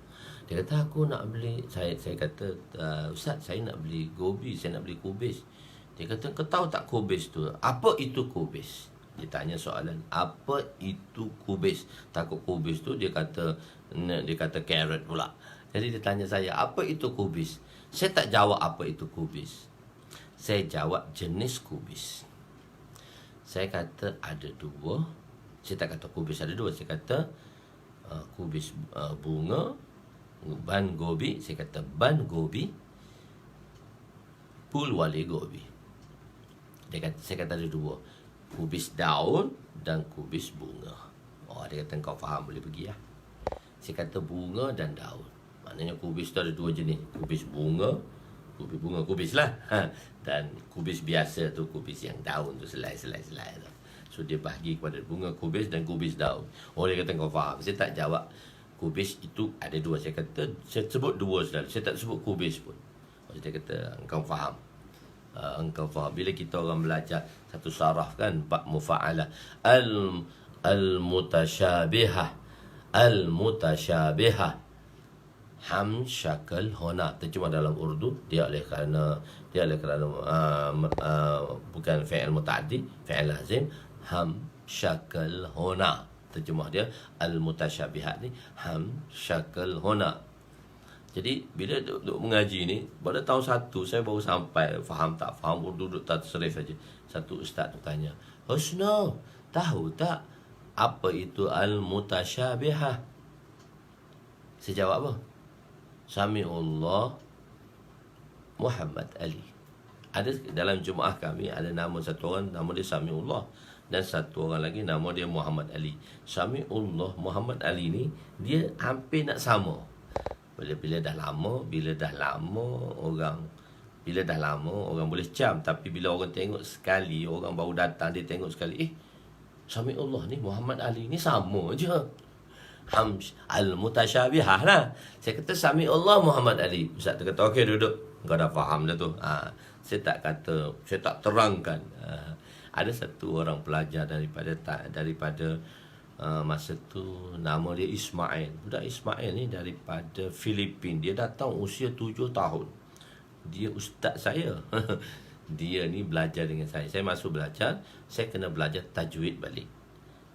Dia kata aku nak beli, saya kata ustaz saya nak beli gobi, saya nak beli kubis. Dia kata, kau tahu tak kubis tu? Apa itu kubis? Dia tanya soalan, apa itu kubis? Takut kubis tu dia kata carrot pula. Jadi dia tanya saya, apa itu kubis? Saya tak jawab apa itu kubis. Saya jawab jenis kubis. Saya kata ada dua. Saya tak kata kubis ada dua. Saya kata kubis bunga, ban gobi. Saya kata ban gobi, pulwali gobi. Saya kata ada dua, kubis daun dan kubis bunga. Oh, dia kata kau faham, boleh pergi lah. Saya kata bunga dan daun. Maknanya kubis tu ada dua jenis. Kubis bunga kubis lah. Dan kubis biasa tu kubis yang daun tu, selai tu. So dia bahagi kepada bunga kubis dan kubis daun. Oh, dia kata kau faham. Saya tak jawab kubis itu ada dua. Saya kata, saya sebut dua saudara. Saya tak sebut kubis pun. Oh, dia kata engkau faham. Engkau faham. Bila kita orang belajar satu saraf kan, bab mufa'alah, al-mutashabihah, ham syakal hona, terjemah dalam Urdu, dia oleh kerana bukan fi'il muta'addi, fi'il lazim, ham syakal hona. Terjemah dia al-mutashabihat ni ham syakal hona. Jadi bila duduk mengaji ni, pada tahun 1 saya baru sampai, faham tak faham Urdu, duduk tasrif saja. Satu ustaz tu tanya, Husna, tahu tak apa itu al-mutasyabihah? Saya jawab apa? Sami'ullah Muhammad Ali. Ada dalam jemaah kami ada nama satu orang, nama dia Sami'ullah, dan satu orang lagi nama dia Muhammad Ali. Sami'ullah Muhammad Ali ni dia hampir nak sama. Bila dah lama orang boleh cam, tapi bila orang tengok sekali, orang baru datang dia tengok sekali, Sami'ullah ni Muhammad Ali ni sama je. Al-mutasyabihah lah. Saya kata Sami'ullah Muhammad Ali. Ustaz tu kata okey duduk. Kau dah faham dah tu. Saya tak terangkan. Ada satu orang pelajar daripada masa tu nama dia Ismail. Budak Ismail ni daripada Filipin. Dia datang usia 7 tahun. Dia ustaz saya. Dia ni belajar dengan saya. Saya masuk belajar, saya kena belajar tajwid balik.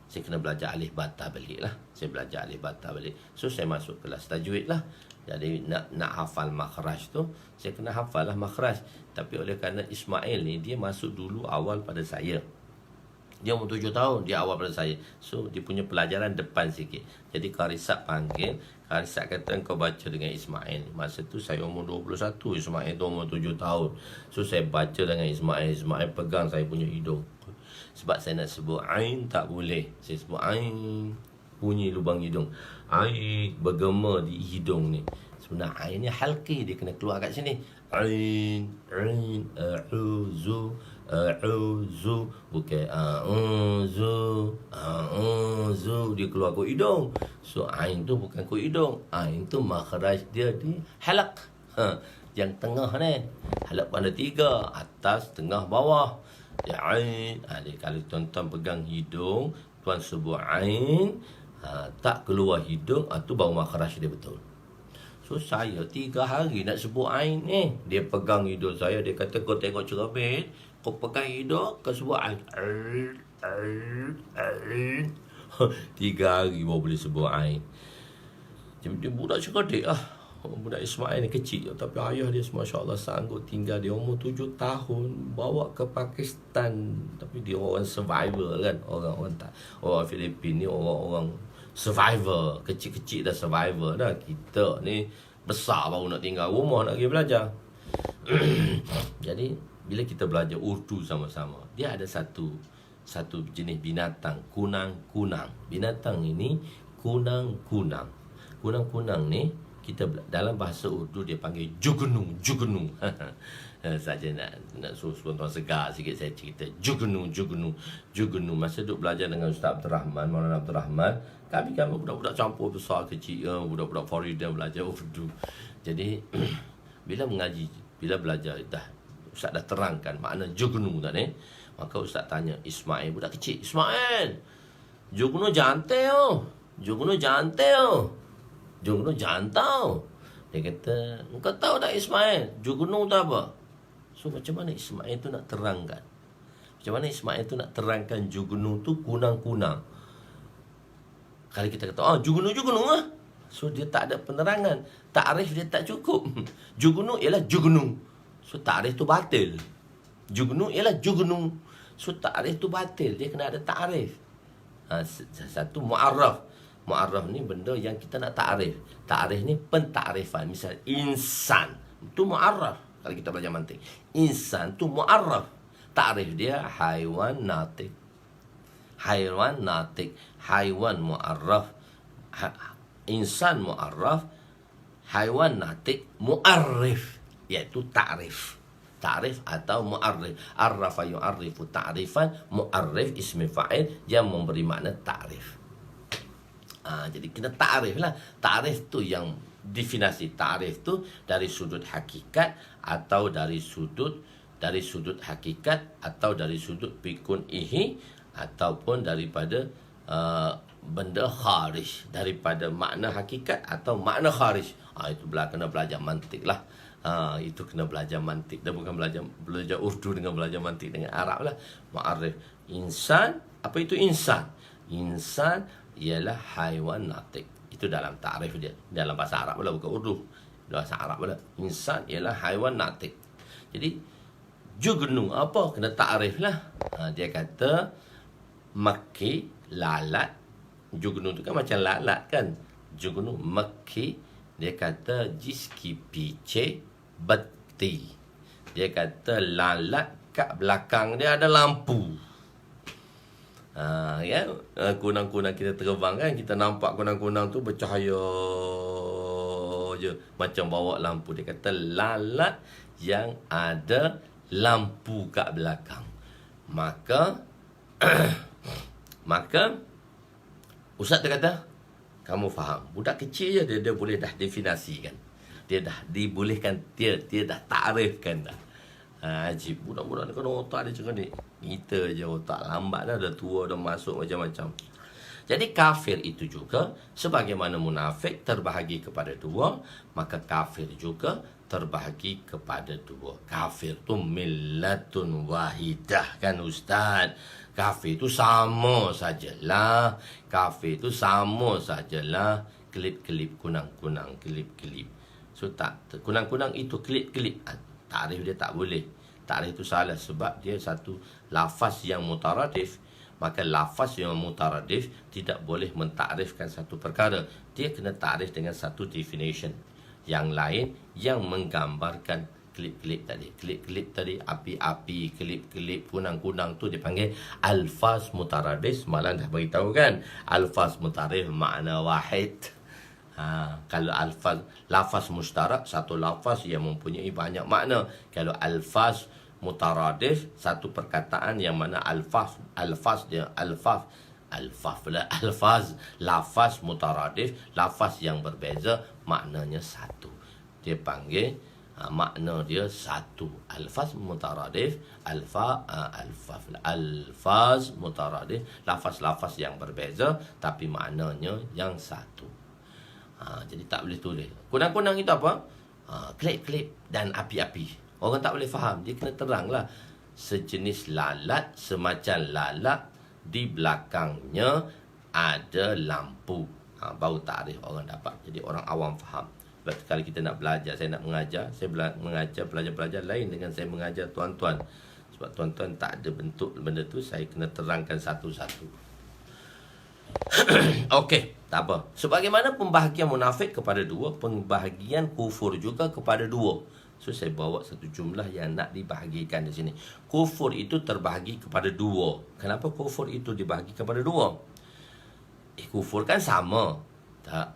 Saya kena belajar alif bata balik lah. Saya belajar alif bata balik. So saya masuk kelas tajwid lah. Jadi nak hafal makhraj tu, saya kena hafal lah makhraj. Tapi oleh kerana Ismail ni dia masuk dulu awal pada saya. Dia umur 7 tahun, dia awal pada saya. So, dia punya pelajaran depan sikit. Jadi, Karisat panggil. Karisat kata, kau baca dengan Ismail. Masa tu, saya umur 21. Ismail tu umur 7 tahun. So, saya baca dengan Ismail. Ismail pegang saya punya hidung. Sebab saya nak sebut Ain, tak boleh. Saya sebut Ain, bunyi lubang hidung. Ain, bergema di hidung ni. Sebenarnya, Ain ni halqi. Dia kena keluar kat sini. Ain, a'uzu, bukan a'uzu, dia keluar ke hidung. So ain tu bukan ke hidung, ain tu makhraj dia di halaq, yang tengah ni. Halaq ada 3, atas, tengah, bawah. Dia ain. Kalau tuan-tuan pegang hidung, tuan sebut ain, tak keluar hidung, tu baru makhraj dia betul. So saya 3 hari nak sebut ain ni. Dia pegang hidung saya, dia kata kau tengok cermin, kau pegang hidung, kau sebut ain. 3 hari baru boleh sebut ain. Dia budak cerdik lah. Budak Ismail ni kecil, tapi ayah dia Masya Allah sanggup tinggal. Dia umur 7 tahun, bawa ke Pakistan. Tapi dia orang survivor kan. Orang Filipin ni orang survivor. Kecil-kecil dah survivor dah. Kita ni besar baru nak tinggal rumah, nak pergi belajar. Jadi bila kita belajar Urdu sama-sama, dia ada satu jenis binatang, kunang-kunang. Binatang ini kunang-kunang. Kunang-kunang ni kita dalam bahasa Urdu dia panggil jugnu. Saja nak suruh tuan-tuan segar sikit saya cerita jugnu. Masa duk belajar dengan Ustaz Abdul Rahman, Maulana Abdul Rahman, kami budak-budak campur besar kecil, budak-budak Florida belajar Urdu. Jadi bila belajar Ustaz dah terangkan makna jugnu tadi, maka Ustaz tanya Ismail, budak kecil, Ismail, jugnu jantai oh. Jugnu jantau. Dia kata, engkau tahu tak Ismail, jugnu tu apa? So macam mana Ismail tu nak terangkan? Jugnu tu kunang-kunang. Kalau kita kata, jugnu lah. So dia tak ada penerangan. Takrif dia tak cukup. Jugnu ialah jugnu. So takrif tu batil. Jugnu ialah jugnu. So takrif tu batil. Dia kena ada takrif. Satu mu'arraf. Mu'arraf ni benda yang kita nak ta'rif. Ta'rif ni pentakrifan. Misal insan, itu mu'arraf. Kalau kita belajar mantik, insan tu mu'arraf. Ta'rif dia haiwan natik. Haiwan mu'arraf. Insan mu'arraf. Haiwan natik mu'arrif. Iaitu ta'rif. Ta'rif atau mu'arrif. Arrafa yu'arrifu ta'rifan. Mu'arrif ismi fa'il yang memberi makna ta'rif. Jadi kena ta'rif lah. Ta'rif tu yang definasi ta'rif tu dari sudut hakikat atau dari sudut hakikat atau dari sudut pikun ihi ataupun daripada benda kharij, daripada makna hakikat atau makna kharij. Itu kena belajar mantik lah. Itu kena belajar mantik. Dan bukan belajar Urdu dengan belajar mantik dengan Arab lah. Mu'arrif insan. Apa itu insan? Insan ialah haiwan natik. Itu dalam ta'rif dia. Dalam bahasa Arab pula, bukan Urdu. Dalam bahasa Arab pula. Insan ialah haiwan natik. Jadi jugnu apa? Kena ta'rif lah. Dia kata maki, lalat. Jugnu tu kan macam lalat kan. Jugnu maki. Dia kata jiski piche beti. Dia kata lalat kat belakang dia ada lampu. Kunang-kunang kita terbang kan, kita nampak kunang-kunang tu bercahaya je macam bawa lampu. Dia kata lalat yang ada lampu kat belakang. Maka Ustaz dia kata, kamu faham, budak kecil je dia boleh dah definasikan. Dia dah dibolehkan, dia dah ta'rifkan dah. Ajib, budak-budak ni kena otak dia cerdik. Kita je otak lambat dah tua, dah masuk macam-macam. Jadi kafir itu juga, sebagaimana munafik terbahagi kepada dua, maka kafir juga terbahagi kepada dua. Kafir tu millatun wahidah kan Ustaz. Kafir tu sama sajalah. Kelip-kelip, kunang-kunang, kelip-kelip. So kunang-kunang itu kelip-kelip. Ta'rif dia tak boleh. Ta'rif itu salah sebab dia satu lafaz yang mutaradif. Maka lafaz yang mutaradif tidak boleh mentakrifkan satu perkara. Dia kena ta'rif dengan satu definition yang lain yang menggambarkan kelip-kelip tadi. Kelip-kelip tadi, api-api, kelip-kelip, kunang-kunang tu dipanggil alfaz mutaradif. Malah dah beritahu kan, alfaz mutaradif makna wahid. Kalau lafaz mustarak, satu lafaz yang mempunyai banyak makna. Kalau alfaz mutaradif, satu perkataan yang mana lafaz mutaradif, lafaz yang berbeza, maknanya satu. Dia panggil makna dia satu. Alfaz mutaradif, alfaz mutaradif, lafaz-lafaz yang berbeza tapi maknanya yang satu. Jadi tak boleh tulis. Kunang-kunang itu apa? Kelip-kelip dan api-api. Orang tak boleh faham. Dia kena terang lah. Sejenis lalat, semacam lalat, di belakangnya ada lampu. Baru takrif orang dapat. Jadi orang awam faham. Sebab kalau kita nak belajar, saya nak mengajar, saya mengajar pelajar-pelajar lain dengan saya mengajar tuan-tuan. Sebab tuan-tuan tak ada bentuk benda tu, saya kena terangkan satu-satu. Okey, tak apa. Sebagaimana pembahagian munafik kepada dua, pembahagian kufur juga kepada dua. So, saya bawa satu jumlah yang nak dibahagikan di sini. Kufur itu terbahagi kepada dua. Kenapa kufur itu dibahagi kepada dua? Kufur kan sama. Tak.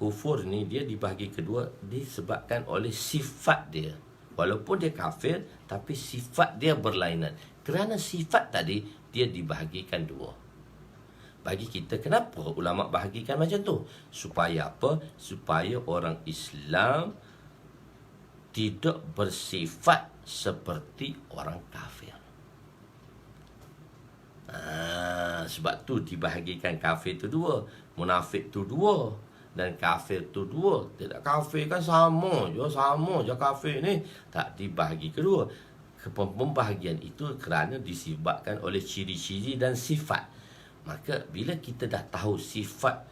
Kufur ni dia dibahagi kedua disebabkan oleh sifat dia. Walaupun dia kafir, tapi sifat dia berlainan. Kerana sifat tadi, dia dibahagikan dua. Bagi kita, kenapa ulama bahagikan macam tu? Supaya apa? Supaya orang Islam tidak bersifat seperti orang kafir. Sebab tu dibahagikan kafir tu dua, munafik tu dua, dan kafir tu dua. Tidak, kafir kan sama je kafir ni. Tak, dibahagi kedua. Pembahagian itu kerana disebabkan oleh ciri-ciri dan sifat. Maka bila kita dah tahu sifat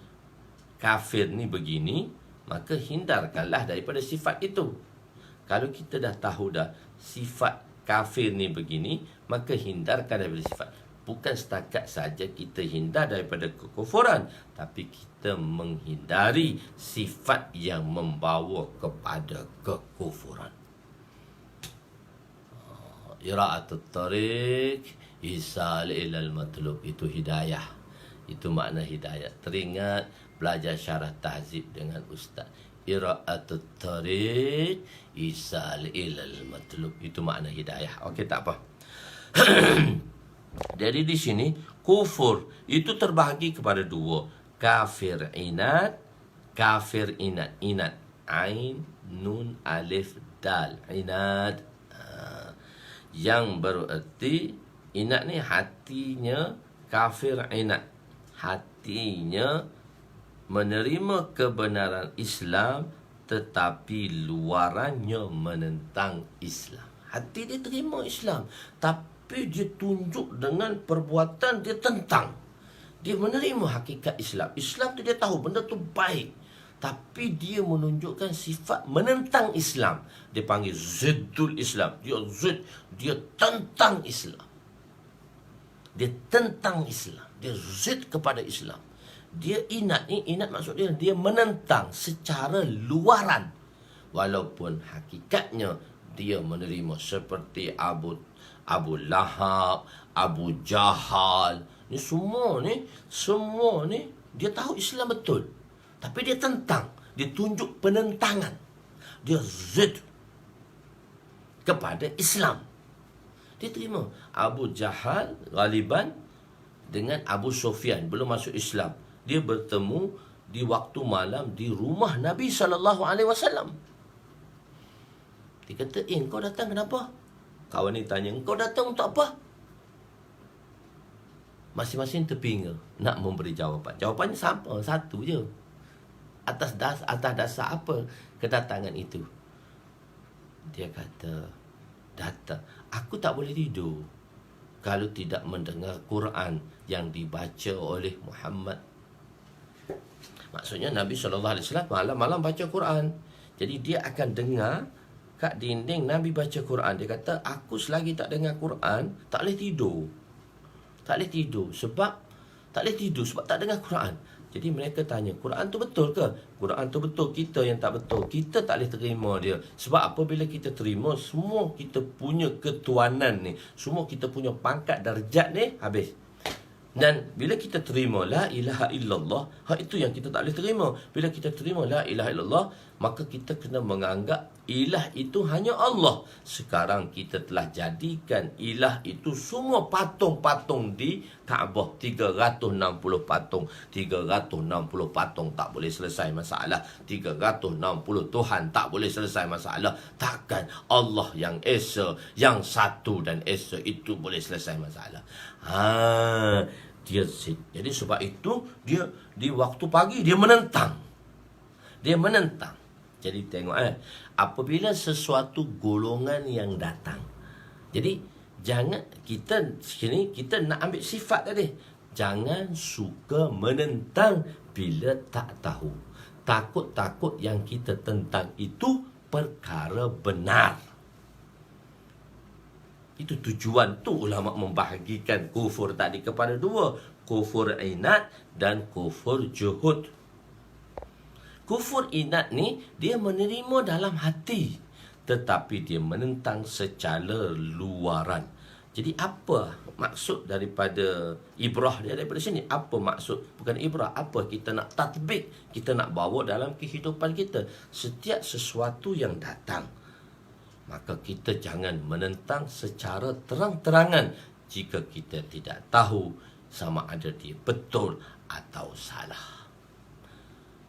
kafir ni begini, maka hindarkanlah daripada sifat itu. Kalau kita dah tahu dah sifat kafir ni begini, maka hindarkan daripada sifat. Bukan setakat saja kita hindar daripada kekufuran, tapi kita menghindari sifat yang membawa kepada kekufuran. Ira'atut tariq isal ilal matlub, itu hidayah. Itu makna hidayah. Teringat belajar syarah tahzib dengan ustaz. Ira'atut tariq isal ilal matlub, itu makna hidayah. Okey, tak apa. Jadi di sini kufur itu terbahagi kepada dua. Kafir inat, kafir inat. Inat, ain, nun, alif, dal. Inat. Yang bererti inat ni hatinya kafir inat. Hatinya menerima kebenaran Islam, tetapi luarannya menentang Islam. Hati dia terima Islam, tapi dia tunjuk dengan perbuatan dia tentang. Dia menerima hakikat Islam. Islam tu dia tahu benda tu baik, tapi dia menunjukkan sifat menentang Islam. Dia panggil ziddul Islam. Dia tentang Islam. Dia tentang Islam. Dia zid kepada Islam. Dia inat ni, inat maksud dia menentang secara luaran. Walaupun hakikatnya dia menerima, seperti Abu Lahab, Abu Jahal. Ni semua ni dia tahu Islam betul, tapi dia tentang. Dia tunjuk penentangan. Dia zid kepada Islam. Dia terima. Abu Jahal galiban dengan Abu Sufyan belum masuk Islam. Dia bertemu di waktu malam di rumah Nabi SAW. Dia kata, kau datang kenapa? Kawan ni tanya, kau datang untuk apa? Masing-masing terpinga nak memberi jawapan. Jawapannya sama, satu je. Atas dasar apa kedatangan itu? Dia kata, datang. Aku tak boleh tidur kalau tidak mendengar Quran yang dibaca oleh Muhammad. Maksudnya Nabi SAW malam-malam baca Quran. Jadi dia akan dengar kat dinding Nabi baca Quran. Dia kata, aku selagi tak dengar Quran, tak boleh tidur. Tak boleh tidur sebab tak dengar Quran. Jadi mereka tanya, Quran tu betul ke? Quran tu betul, kita yang tak betul. Kita tak boleh terima dia. Sebab apabila kita terima, semua kita punya ketuanan ni, semua kita punya pangkat darjat ni, habis. Dan bila kita terima la ilaha illallah, itu yang kita tak boleh terima. Bila kita terima la ilaha illallah, maka kita kena menganggap ilah itu hanya Allah. Sekarang kita telah jadikan ilah itu semua patung-patung di Kaabah. 360 patung. 360 patung, tak boleh selesai masalah. 360 Tuhan, tak boleh selesai masalah. Takkan Allah yang Esa, yang satu dan Esa itu boleh selesai masalah. Dia jadi sebab itu dia di waktu pagi dia menentang. Dia menentang. Jadi tengok apabila sesuatu golongan yang datang. Jadi jangan kita nak ambil sifat tadi. Jangan suka menentang bila tak tahu. Takut-takut yang kita tentang itu perkara benar. Itu tujuan tu ulama membahagikan kufur tadi kepada dua. Kufur inat dan kufur juhud. Kufur inat ni dia menerima dalam hati, tetapi dia menentang secara luaran. Jadi apa maksud daripada ibrah dia daripada sini? Apa maksud? Bukan ibrah, apa kita nak tatbik, kita nak bawa dalam kehidupan kita. Setiap sesuatu yang datang, maka kita jangan menentang secara terang-terangan jika kita tidak tahu sama ada dia betul atau salah.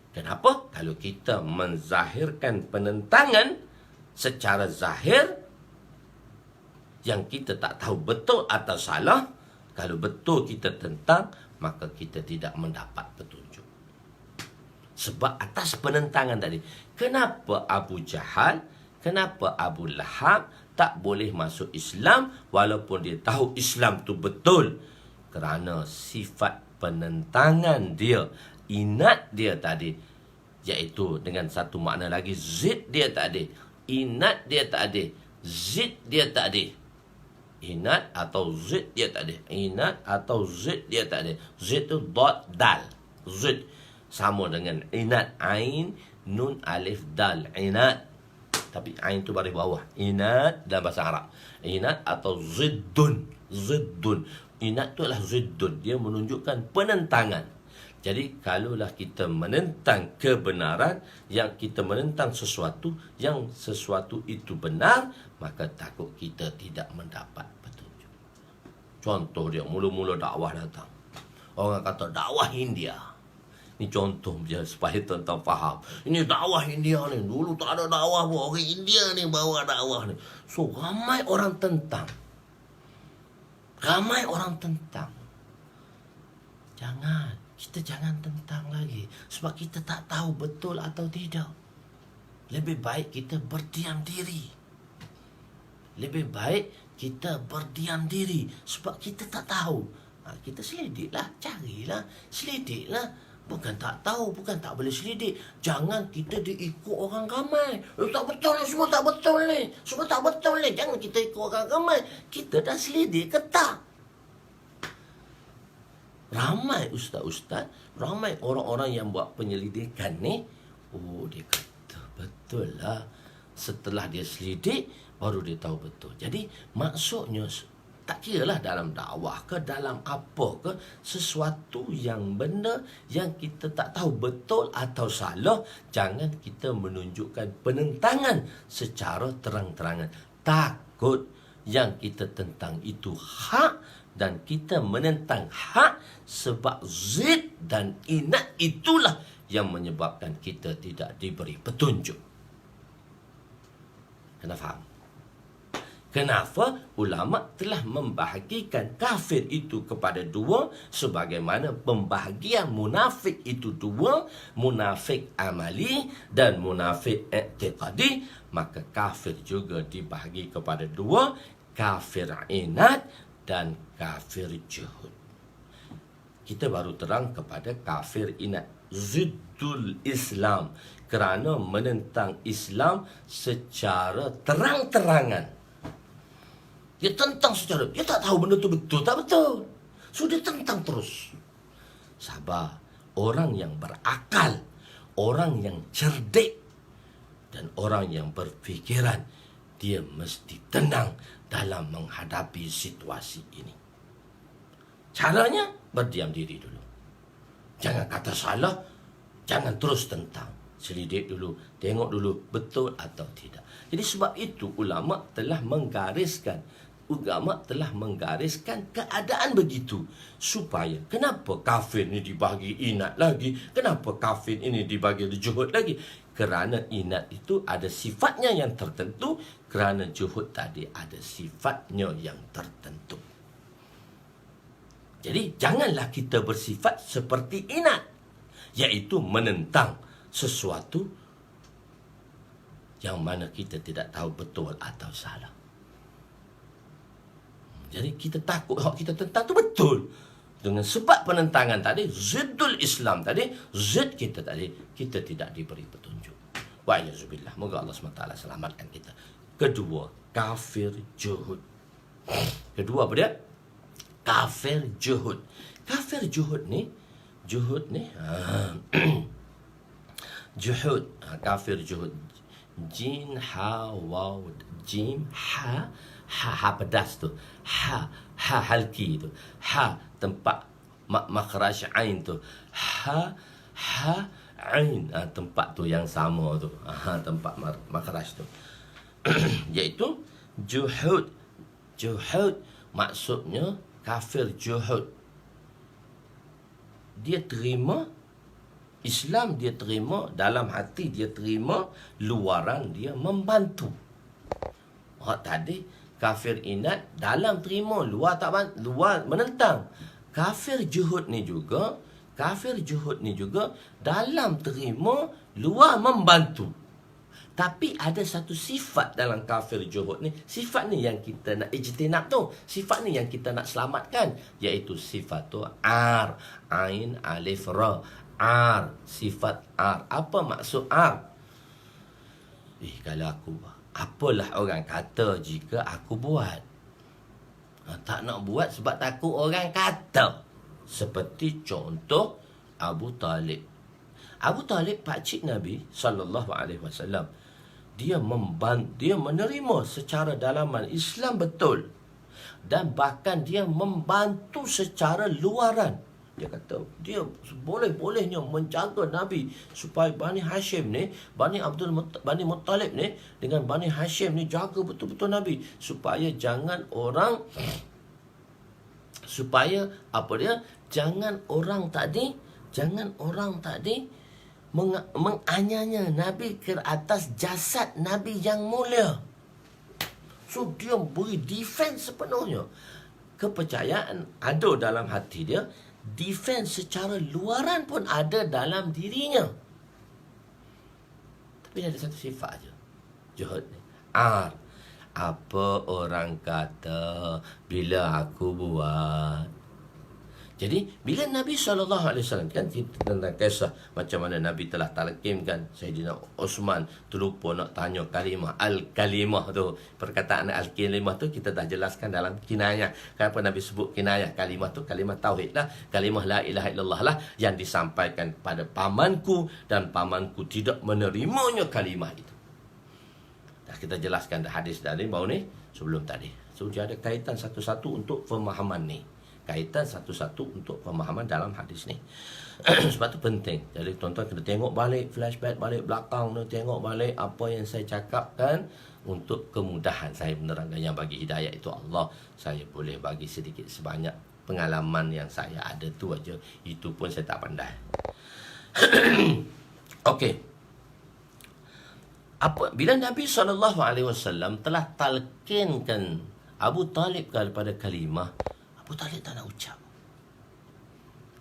Kenapa? Kalau kita menzahirkan penentangan secara zahir yang kita tak tahu betul atau salah, kalau betul kita tentang, maka kita tidak mendapat petunjuk. Sebab atas penentangan tadi, kenapa Abu Jahal, kenapa Abu Lahab tak boleh masuk Islam walaupun dia tahu Islam tu betul? Kerana sifat penentangan dia, inat dia tadi, iaitu dengan satu makna lagi, zid dia tak ada. Inat dia tak ada, zid dia tak ada. Inat atau zid dia tak ada. Inat atau zid dia tak ada. Zid tu dot dal. Zid sama dengan inat, ain, nun, alif, dal. Inat. Tapi ain tu baris bawah. Inat dalam bahasa Arab. Inat atau ziddun. Ziddun. Inat tu adalah ziddun. Dia menunjukkan penentangan. Jadi kalaulah kita menentang kebenaran, yang kita menentang sesuatu, yang sesuatu itu benar, maka takut kita tidak mendapat petunjuk. Contoh dia, mula-mula dakwah datang. Orang kata dakwah India. Ini contoh je supaya tuan-tuan faham. Ini dakwah India ni. Dulu tak ada dakwah pun. Orang India ni bawa dakwah ni. So ramai orang tentang. Ramai orang tentang. Kita jangan tentang lagi. Sebab kita tak tahu betul atau tidak. Lebih baik kita berdiam diri. Lebih baik kita berdiam diri. Sebab kita tak tahu. Kita selidiklah. Carilah. Selidiklah. Bukan tak tahu. Bukan tak boleh selidik. Jangan kita diikut orang ramai. Tak betul ni. Semua tak betul ni. Semua tak betul ni. Jangan kita ikut orang ramai. Kita dah selidik ke tak? Ramai ustaz-ustaz, ramai orang-orang yang buat penyelidikan ni, dia kata betul lah. Setelah dia selidik, baru dia tahu betul. Jadi maksudnya, tak kiralah dalam dakwah ke, dalam apa ke, sesuatu yang benda yang kita tak tahu betul atau salah, jangan kita menunjukkan penentangan secara terang-terangan. Takut yang kita tentang itu hak, dan kita menentang hak sebab zid dan inat itulah yang menyebabkan kita tidak diberi petunjuk. Kena faham? Kenapa ulama telah membahagikan kafir itu kepada dua, sebagaimana pembahagian munafik itu dua, munafik amali dan munafik i'tiqadi, maka kafir juga dibahagi kepada dua, kafir inat dan kafir juhud. Kita baru terang kepada kafir inat, ziddul Islam, kerana menentang Islam secara terang-terangan. Dia tentang secara, dia tak tahu benda tu betul tak betul. So dia tentang terus. Sabar. Orang yang berakal, orang yang cerdik, dan orang yang berfikiran, dia mesti tenang dalam menghadapi situasi ini. Caranya, berdiam diri dulu. Jangan kata salah, jangan terus tentang. Selidik dulu, tengok dulu betul atau tidak. Jadi sebab itu ulama telah menggariskan keadaan begitu. Supaya, kenapa kafir ni dibagi inat lagi? Kenapa kafir ini dibagi juhud lagi? Kerana inat itu ada sifatnya yang tertentu, kerana juhud tadi ada sifatnya yang tertentu. Jadi janganlah kita bersifat seperti inat, iaitu menentang. sesuatu yang mana kita tidak tahu betul atau salah. Jadi kita takut hak kita tentang tu betul. Dengan sebab penentangan tadi, ziddul Islam tadi, zid kita tadi, kita tidak diberi petunjuk. Wa'iyyazubillah. Moga Allah SWT selamatkan kita. Kedua, kafir juhud. Kedua apa dia? Kafir juhud. Kafir juhud ni, juhud, kafir juhud. Jin, ha, waw, jim, ha pedas tu. Ha halki tu. Ha tempat makhraj ain tu. Ha ain, tempat tu yang sama tu. Tempat makhraj tu. Iaitu juhud. Juhud maksudnya kafir juhud. Dia terima Islam, dia terima dalam hati, dia terima luaran, dia membantu. Tadi kafir inat dalam terima, luar tak luar menentang. Kafir juhud ni juga dalam terima, luar membantu. Tapi ada satu sifat dalam kafir juhud ni, sifat ni yang kita nak ijtinab tu, sifat ni yang kita nak selamatkan, iaitu sifat tu ar, ain alif ra. Ar, sifat ar. Apa maksud ar? Kalau aku, apalah orang kata jika aku buat? Tak nak buat sebab takut orang kata. Seperti contoh Abu Talib. Abu Talib pakcik Nabi SAW. Dia menerima secara dalaman Islam betul. Dan bahkan dia membantu secara luaran. Dia kata, dia boleh-bolehnya menjaga Nabi supaya Bani Hashim ni, Bani Muttalib ni dengan Bani Hashim ni jaga betul-betul Nabi supaya jangan orang menganyanya Nabi ke atas jasad Nabi yang mulia. So dia beri defense sepenuhnya. Kepercayaan ada dalam hati dia, defense secara luaran pun ada dalam dirinya. Tapi ada satu sifat aja, juhud ni. Apa orang kata bila aku buat. Jadi bila Nabi SAW kan, kita tentang kisah macam mana Nabi telah talqinkan Sayyidina Osman, terlupa nak tanya kalimah al-kalimah tu. Perkataan al-kalimah tu kita dah jelaskan dalam kinayah. Kenapa Nabi sebut kinayah? Kalimah tu kalimah tauhid lah, kalimah la ilaha illallah lah, yang disampaikan pada pamanku dan pamanku tidak menerimanya kalimah itu. Dah kita jelaskan dah hadis tadi baru ni sebelum tadi. So dia ada kaitan satu-satu untuk pemahaman ni. Kaitan satu-satu untuk pemahaman dalam hadis ni. Sebab tu penting. Jadi tuan-tuan kena tengok balik, flashback balik belakang, tengok balik apa yang saya cakapkan untuk kemudahan saya menerangkan. Yang bagi hidayah itu Allah. Saya boleh bagi sedikit sebanyak pengalaman yang saya ada tu aja. Itu pun saya tak pandai. Okey. Bila Nabi SAW telah talqinkan Abu Talib kepada kalimah, Abu Talib tak nak ucap.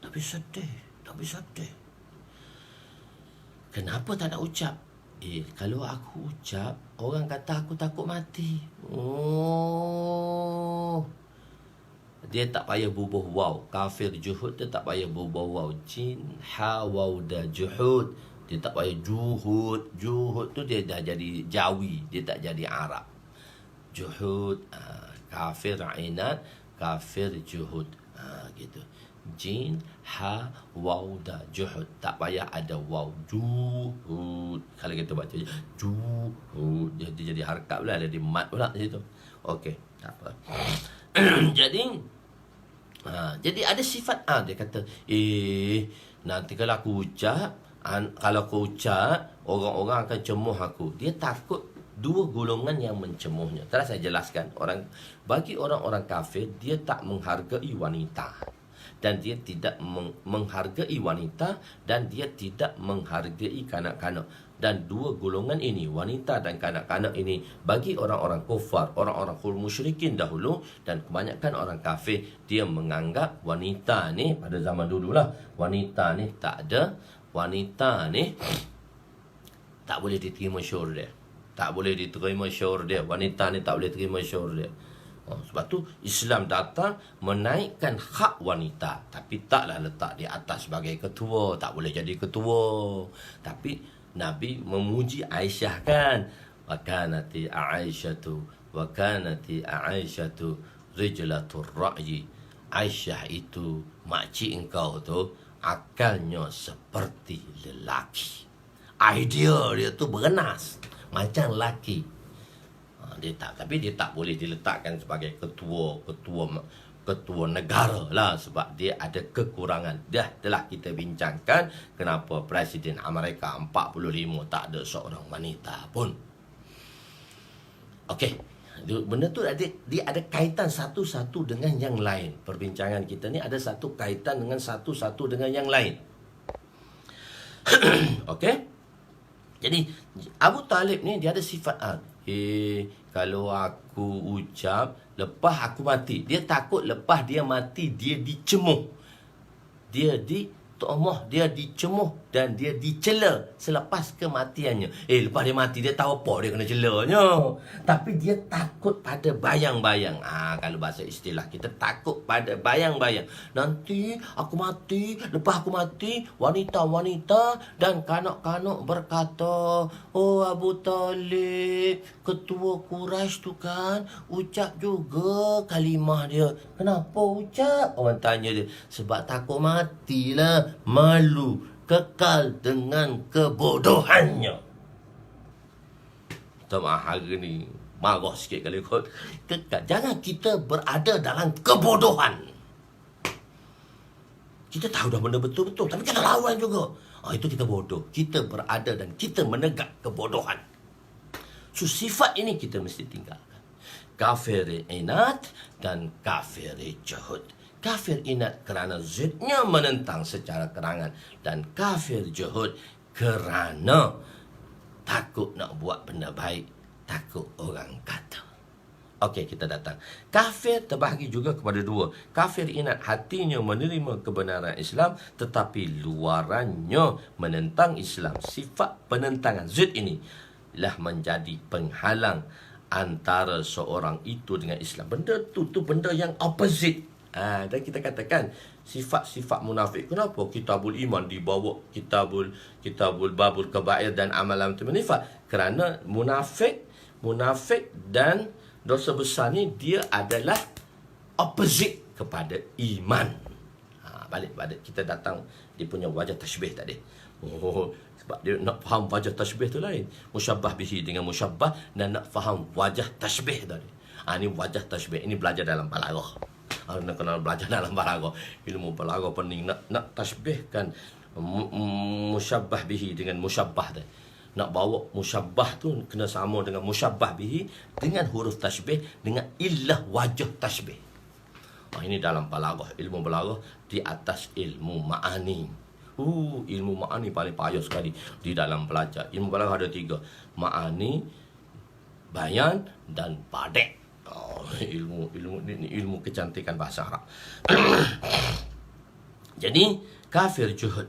Tapi sedih. Kenapa tak nak ucap? Kalau aku ucap, orang kata aku takut mati. Dia tak payah bubuh waw. Kafir juhud dia tak payah bubuh waw. Jin, ha, waw, da, juhud. Dia tak payah juhud. Juhud tu dia dah jadi Jawi. Dia tak jadi Arab. Juhud, kafir inat, kafir juhud, gitu. Jin, ha, waw, da, juhud. Tak payah ada waw. Juhud. Kalau kita baca juhud, dia jadi harkat pula, dia mat pula situ. Okey, tak apa. Jadi ada sifat dia kata, nanti kalau aku ucap, orang-orang akan cemuh aku. Dia takut dua golongan yang mencemuhnya. Telah saya jelaskan, bagi orang-orang kafir, dia tak menghargai wanita. Dan dia tidak menghargai wanita, dan dia tidak menghargai kanak-kanak. Dan dua golongan ini, wanita dan kanak-kanak ini, bagi orang-orang kufar, orang-orang musyrikin dahulu, dan kebanyakan orang kafir, dia menganggap wanita ni, pada zaman dululah, wanita ni tak ada. Wanita ni tak boleh diterima syaur dia. Tak boleh diterima syaur dia. Wanita ni tak boleh terima syaur dia. Sebab tu Islam datang menaikkan hak wanita, tapi taklah letak di atas sebagai ketua. Tak boleh jadi ketua. Tapi Nabi memuji Aisyah kan. Wa kanati Aisyatu rijlatur ra'yi. Aisyah itu, makcik engkau tu, akalnya seperti lelaki. Idea dia tu berenas macam lelaki. Tapi dia tak boleh diletakkan sebagai ketua negara lah, sebab dia ada kekurangan. Dah telah kita bincangkan kenapa Presiden Amerika 45 tak ada seorang wanita pun. Okey, benda tu dia ada kaitan satu-satu dengan yang lain. Perbincangan kita ni ada satu kaitan dengan satu-satu dengan yang lain. Okey. Jadi Abu Talib ni dia ada sifat kalau aku ucap lepas aku mati, dia takut lepas dia mati dia dicemuh, dia ditomoh, dia dicemuh dan dia dicela selepas kematiannya. Lepas dia mati dia tahu apa dia kena celanya, tapi dia takut pada bayang-bayang. Kalau bahasa istilah kita, takut pada bayang-bayang. Nanti aku mati, lepas aku mati, wanita-wanita dan kanak-kanak berkata, oh Abu Talib, ketua Quraisy tu kan ucap juga kalimah dia. Kenapa ucap? Orang tanya dia. Sebab takut matilah, malu, kekal dengan kebodohannya. Tengah hari ni marah sikit kali kot. Kekal. Jangan kita berada dalam kebodohan. Kita tahu dah benda betul-betul, tapi kita lawan juga. Itu kita bodoh. Kita berada dan kita menegak kebodohan. So sifat ini kita mesti tinggalkan. Kafir inat dan kafir juhud. Kafir inat kerana zidnya menentang secara kerangan, dan kafir juhud kerana takut nak buat benda baik, takut orang kata. Okey, kita datang. Kafir terbahagi juga kepada dua. Kafir inat, hatinya menerima kebenaran Islam tetapi luarannya menentang Islam. Sifat penentangan zid ini lah menjadi penghalang antara seorang itu dengan Islam. Benda tu benda yang opposite. Dan kita katakan sifat-sifat munafik. Kenapa kitabul iman dibawa kitabul babul kabair dan amalan nifaq? Kerana munafik dan dosa besar ni dia adalah opposite kepada iman. Balik kita datang dia punya wajah tashbih tadi. Sebab dia nak faham wajah tashbih tu lain. Musyabbah bihi dengan musyabbah, dan nak faham wajah tashbih tadi. Ini wajah tashbih. Ini belajar dalam balaghah. Nak kena belajar dalam balaghah. Ilmu balaghah pening. Nak tashbihkan musyabbah bihi dengan musyabbah tadi. Nak bawa musyabbah tu kena sama dengan musyabbah bihi dengan huruf tashbih, dengan illah wajah tashbih. Ini dalam balaghah. Ilmu balaghah di atas ilmu ma'ani. Ilmu ma'ani paling payah sekali di dalam belajar. Ilmu balaghah ada 3. Ma'ani, bayan dan badek. Ilmu kecantikan bahasa Arab. Jadi kafir juhud.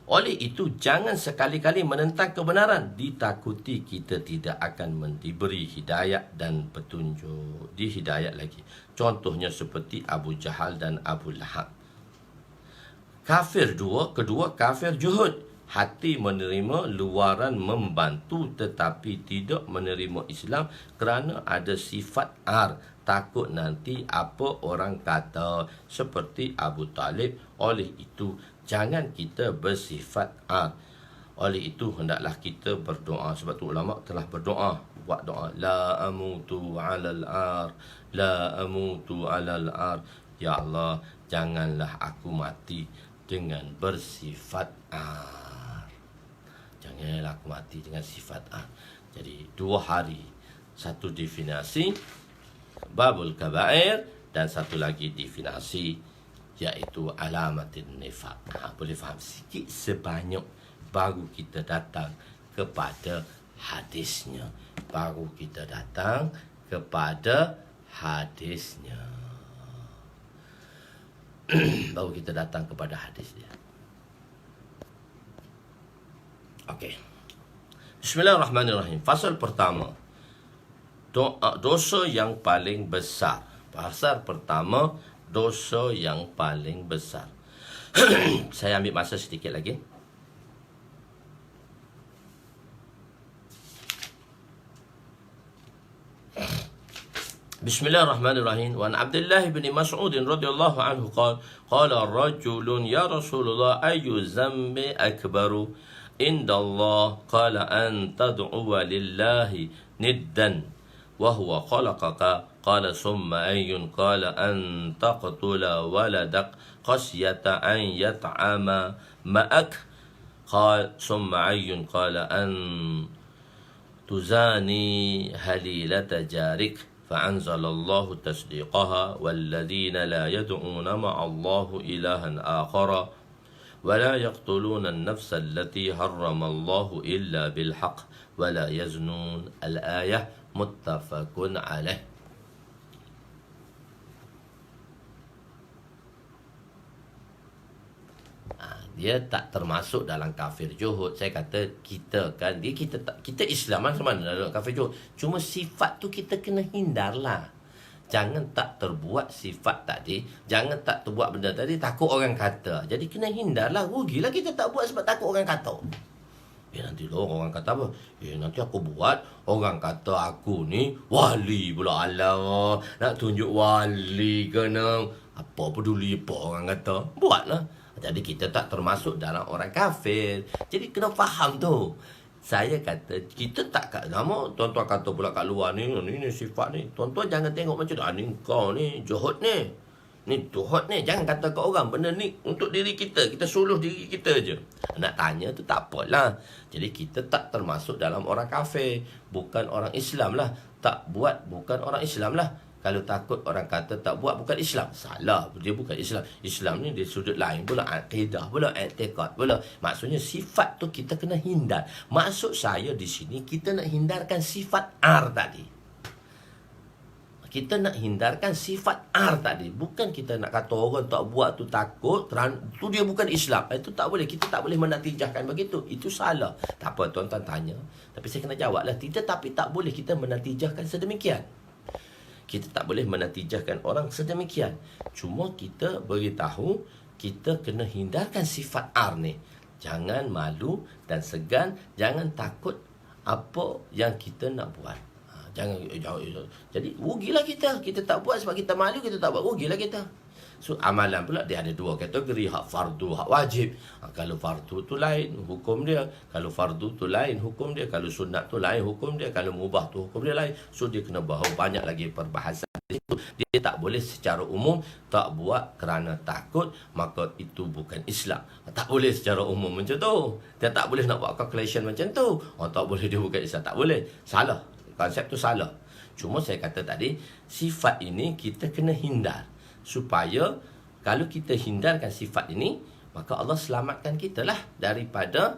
Oleh itu jangan sekali-kali menentang kebenaran. Ditakuti kita tidak akan diberi hidayah dan petunjuk. Di hidayah lagi. Contohnya seperti Abu Jahal dan Abu Lahab. Kafir kedua kafir juhud. Hati menerima, luaran membantu, tetapi tidak menerima Islam kerana ada sifat takut nanti apa orang kata, seperti Abu Talib. Oleh itu jangan kita bersifat Oleh itu hendaklah kita berdoa. Sebab tu ulama telah berdoa, buat doa, la amutu alal ar, la amutu alal ar. Ya Allah, janganlah aku mati dengan bersifat Janganlah aku mati dengan sifat Jadi 2 hari. Satu definisi babul kabair, dan satu lagi definisi iaitu alamatin nifaq. Boleh faham sikit sebanyak baru kita datang kepada hadisnya. Baru kita datang kepada hadisnya. Baru kita datang kepada hadisnya. Okey. Bismillahirrahmanirrahim. Fasal pertama, dosa yang paling besar. Fasal pertama, dosa yang paling besar. Saya ambil masa sedikit lagi. Bismillahirrahmanirrahim. Wa an Abdullah bin Mas'ud radhiyallahu anhu qala rajulun ya Rasulullah ayyu zambi akbaru indallah qala an tad'u lillahi niddan wa huwa khalaqaka qala summa ayyun qala an taqtula waladak khasyata an yat'ama ma'ak qala summa ayyun qala an tuzani halilata jarik فأنزل الله تصديقها والذين لا يدعون مع الله إلها آخر ولا يقتلون النفس التي حرم الله إلا بالحق ولا يزنون الآية متفق عليه. Dia tak termasuk dalam kafir juhud. Saya kata kita kan, kita Islam macam mana dalam kafir juhud. Cuma sifat tu kita kena hindarlah. Jangan tak terbuat sifat tadi, jangan tak terbuat benda tadi takut orang kata. Jadi kena hindarlah. Rugilah kita tak buat sebab takut orang kata. Nanti orang kata apa? Nanti aku buat, orang kata aku ni wali pula. Alah, nak tunjuk wali kena. Apa peduli apa orang kata? Buatlah. Jadi kita tak termasuk dalam orang kafir. Jadi kena faham tu. Saya kata kita tak kat nama. Tuan-tuan kata pula kat luar ni sifat ni. Tuan-tuan jangan tengok macam tu. Ni kau ni juhud ni. Ni juhud ni. Jangan kata kat orang. Benda ni untuk diri kita. Kita suluh diri kita je. Nak tanya tu tak apalah. Jadi kita tak termasuk dalam orang kafir. Bukan orang Islam lah. Tak buat bukan orang Islam lah. Kalau takut orang kata tak buat bukan Islam. Salah. Dia bukan Islam. Islam ni dia sudut lain pula. Akidah pula. I'tiqad pula. Maksudnya sifat tu kita kena hindar. Maksud saya di sini kita nak hindarkan sifat R tadi. Kita nak hindarkan sifat R tadi. Bukan kita nak kata orang tak buat tu takut. Tu dia bukan Islam. Itu tak boleh. Kita tak boleh menatijahkan begitu. Itu salah. Tak apa tuan-tuan tanya. Tapi saya kena jawab lah. Tidak, tapi tak boleh kita menatijahkan sedemikian. Kita tak boleh menatijahkan orang sedemikian. Cuma kita beritahu, kita kena hindarkan sifat R ni. Jangan malu dan segan. Jangan takut apa yang kita nak buat. Jangan. Jadi rugilah kita. Kita tak buat sebab kita malu, kita tak buat. Rugilah kita. So amalan pula dia ada dua kategori. Hak fardu, hak wajib. Kalau fardu tu lain hukum dia. Kalau fardu tu lain hukum dia. Kalau sunat tu lain hukum dia. Kalau mubah tu hukum dia lain. So dia kena bawa banyak lagi perbahasan itu. Dia tak boleh secara umum tak buat kerana takut, maka itu bukan Islam. Tak boleh secara umum macam tu. Dia tak boleh nak buat calculation macam tu. Tak boleh dia bukan Islam. Tak boleh. Salah. Konsep tu salah. Cuma saya kata tadi, sifat ini kita kena hindar. Supaya kalau kita hindarkan sifat ini, maka Allah selamatkan kita lah daripada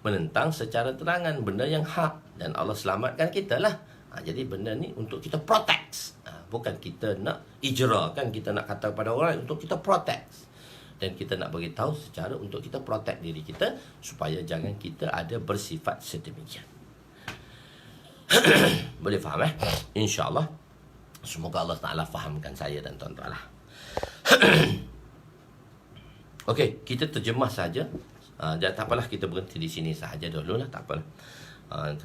menentang secara terangan benda yang hak. Dan Allah selamatkan kita lah. Jadi benda ni untuk kita protect. Bukan kita nak ijrakan, kita nak kata kepada orang untuk kita protect. Dan kita nak beritahu secara untuk kita protect diri kita, supaya jangan kita ada bersifat sedemikian. Boleh faham InsyaAllah. Semoga Allah Ta'ala fahamkan saya dan tuan-tuan lah. Okey, kita terjemah saja. Tak apalah, kita berhenti di sini sahaja dulu lah. Tak apalah.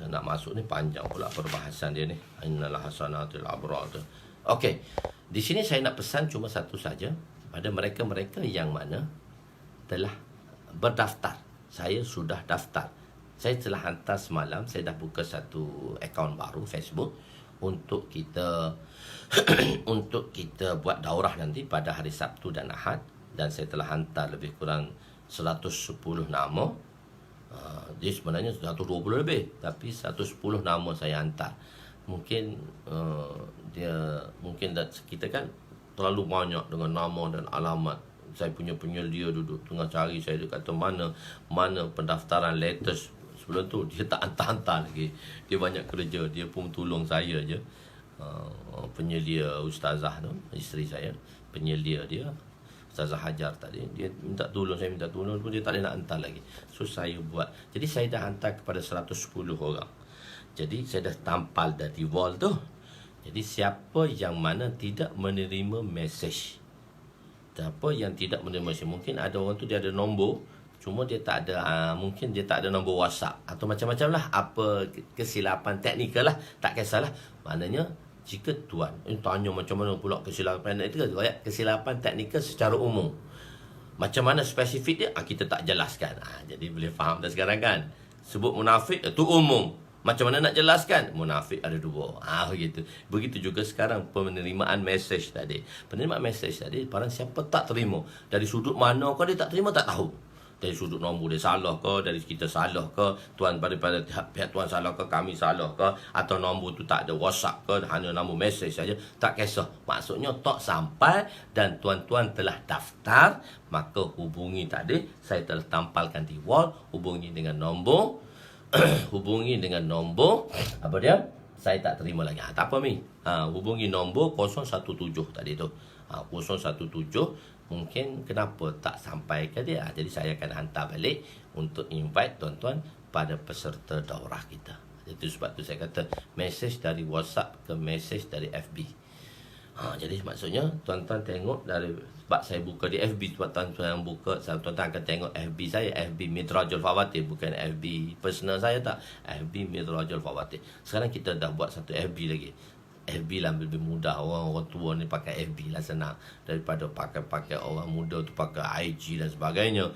Nak masuk ni panjang pula perbahasan dia ni. Innalah hasanatul abrar. Okey, di sini saya nak pesan cuma satu saja pada mereka-mereka yang mana telah berdaftar. Saya sudah daftar. Saya telah hantar semalam. Saya dah buka satu akaun baru Facebook untuk kita untuk kita buat daurah nanti pada hari Sabtu dan Ahad. Dan saya telah hantar lebih kurang 110 nama. Dia sebenarnya 120 lebih, tapi 110 nama saya hantar. Mungkin kita kan terlalu banyak dengan nama dan alamat. Saya punya penyelia duduk tengah cari. Saya kata mana pendaftaran latest. Sebelum tu dia tak hantar-hantar lagi. Dia banyak kerja. Dia pun tolong saya je. Penyelia ustazah tu, isteri saya, penyelia dia Ustazah Hajar tadi, dia minta tolong, saya minta tolong pun dia tak boleh nak hantar lagi. So saya buat. Jadi saya dah hantar kepada 110 orang. Jadi saya dah tampal di wall tu. Jadi siapa yang mana tidak menerima mesej, siapa yang tidak menerima mesej, mungkin ada orang tu dia ada nombor, cuma dia tak ada, mungkin dia tak ada nombor WhatsApp atau macam-macam lah, apa kesilapan teknikal lah, tak kisahlah. Maknanya jika tuan tanya macam mana pula kesilapan teknikal, kesilapan teknikal secara umum, macam mana spesifik dia, kita tak jelaskan. Jadi boleh faham dah sekarang kan. Sebut munafik itu umum, macam mana nak jelaskan? Munafik ada dua. Begitu. Begitu juga sekarang penerimaan mesej tadi. Penerimaan mesej tadi, barang siapa tak terima, dari sudut mana kau dia tak terima, tak tahu. Dari sudut nombor dia salah ke, dari kita salah ke, tuan pada pihak tuan salah ke, kami salah ke, atau nombor tu tak ada WhatsApp ke, hanya nombor mesej saja, tak kisah. Maksudnya tak sampai dan tuan-tuan telah daftar, maka hubungi tadi, saya telah tampalkan di wall, hubungi dengan nombor hubungi dengan nombor apa dia, saya tak terima lagi. Tak apa Mi, hubungi nombor 017 tadi tu, 017. Mungkin kenapa tak sampai ke dia, jadi saya akan hantar balik untuk invite tuan-tuan pada peserta daurah kita. Itu sebab tu saya kata mesej dari WhatsApp ke mesej dari FB. Jadi maksudnya tuan-tuan tengok dari, sebab saya buka di FB, sebab tuan-tuan buka, tuan-tuan akan tengok FB saya, FB Midrajul Fawatir, bukan FB personal saya, tak, FB Midrajul Fawatir. Sekarang kita dah buat satu FB lagi. FB lah lebih mudah, orang tua ni pakai FB lah senang daripada pakai orang muda tu pakai IG dan sebagainya.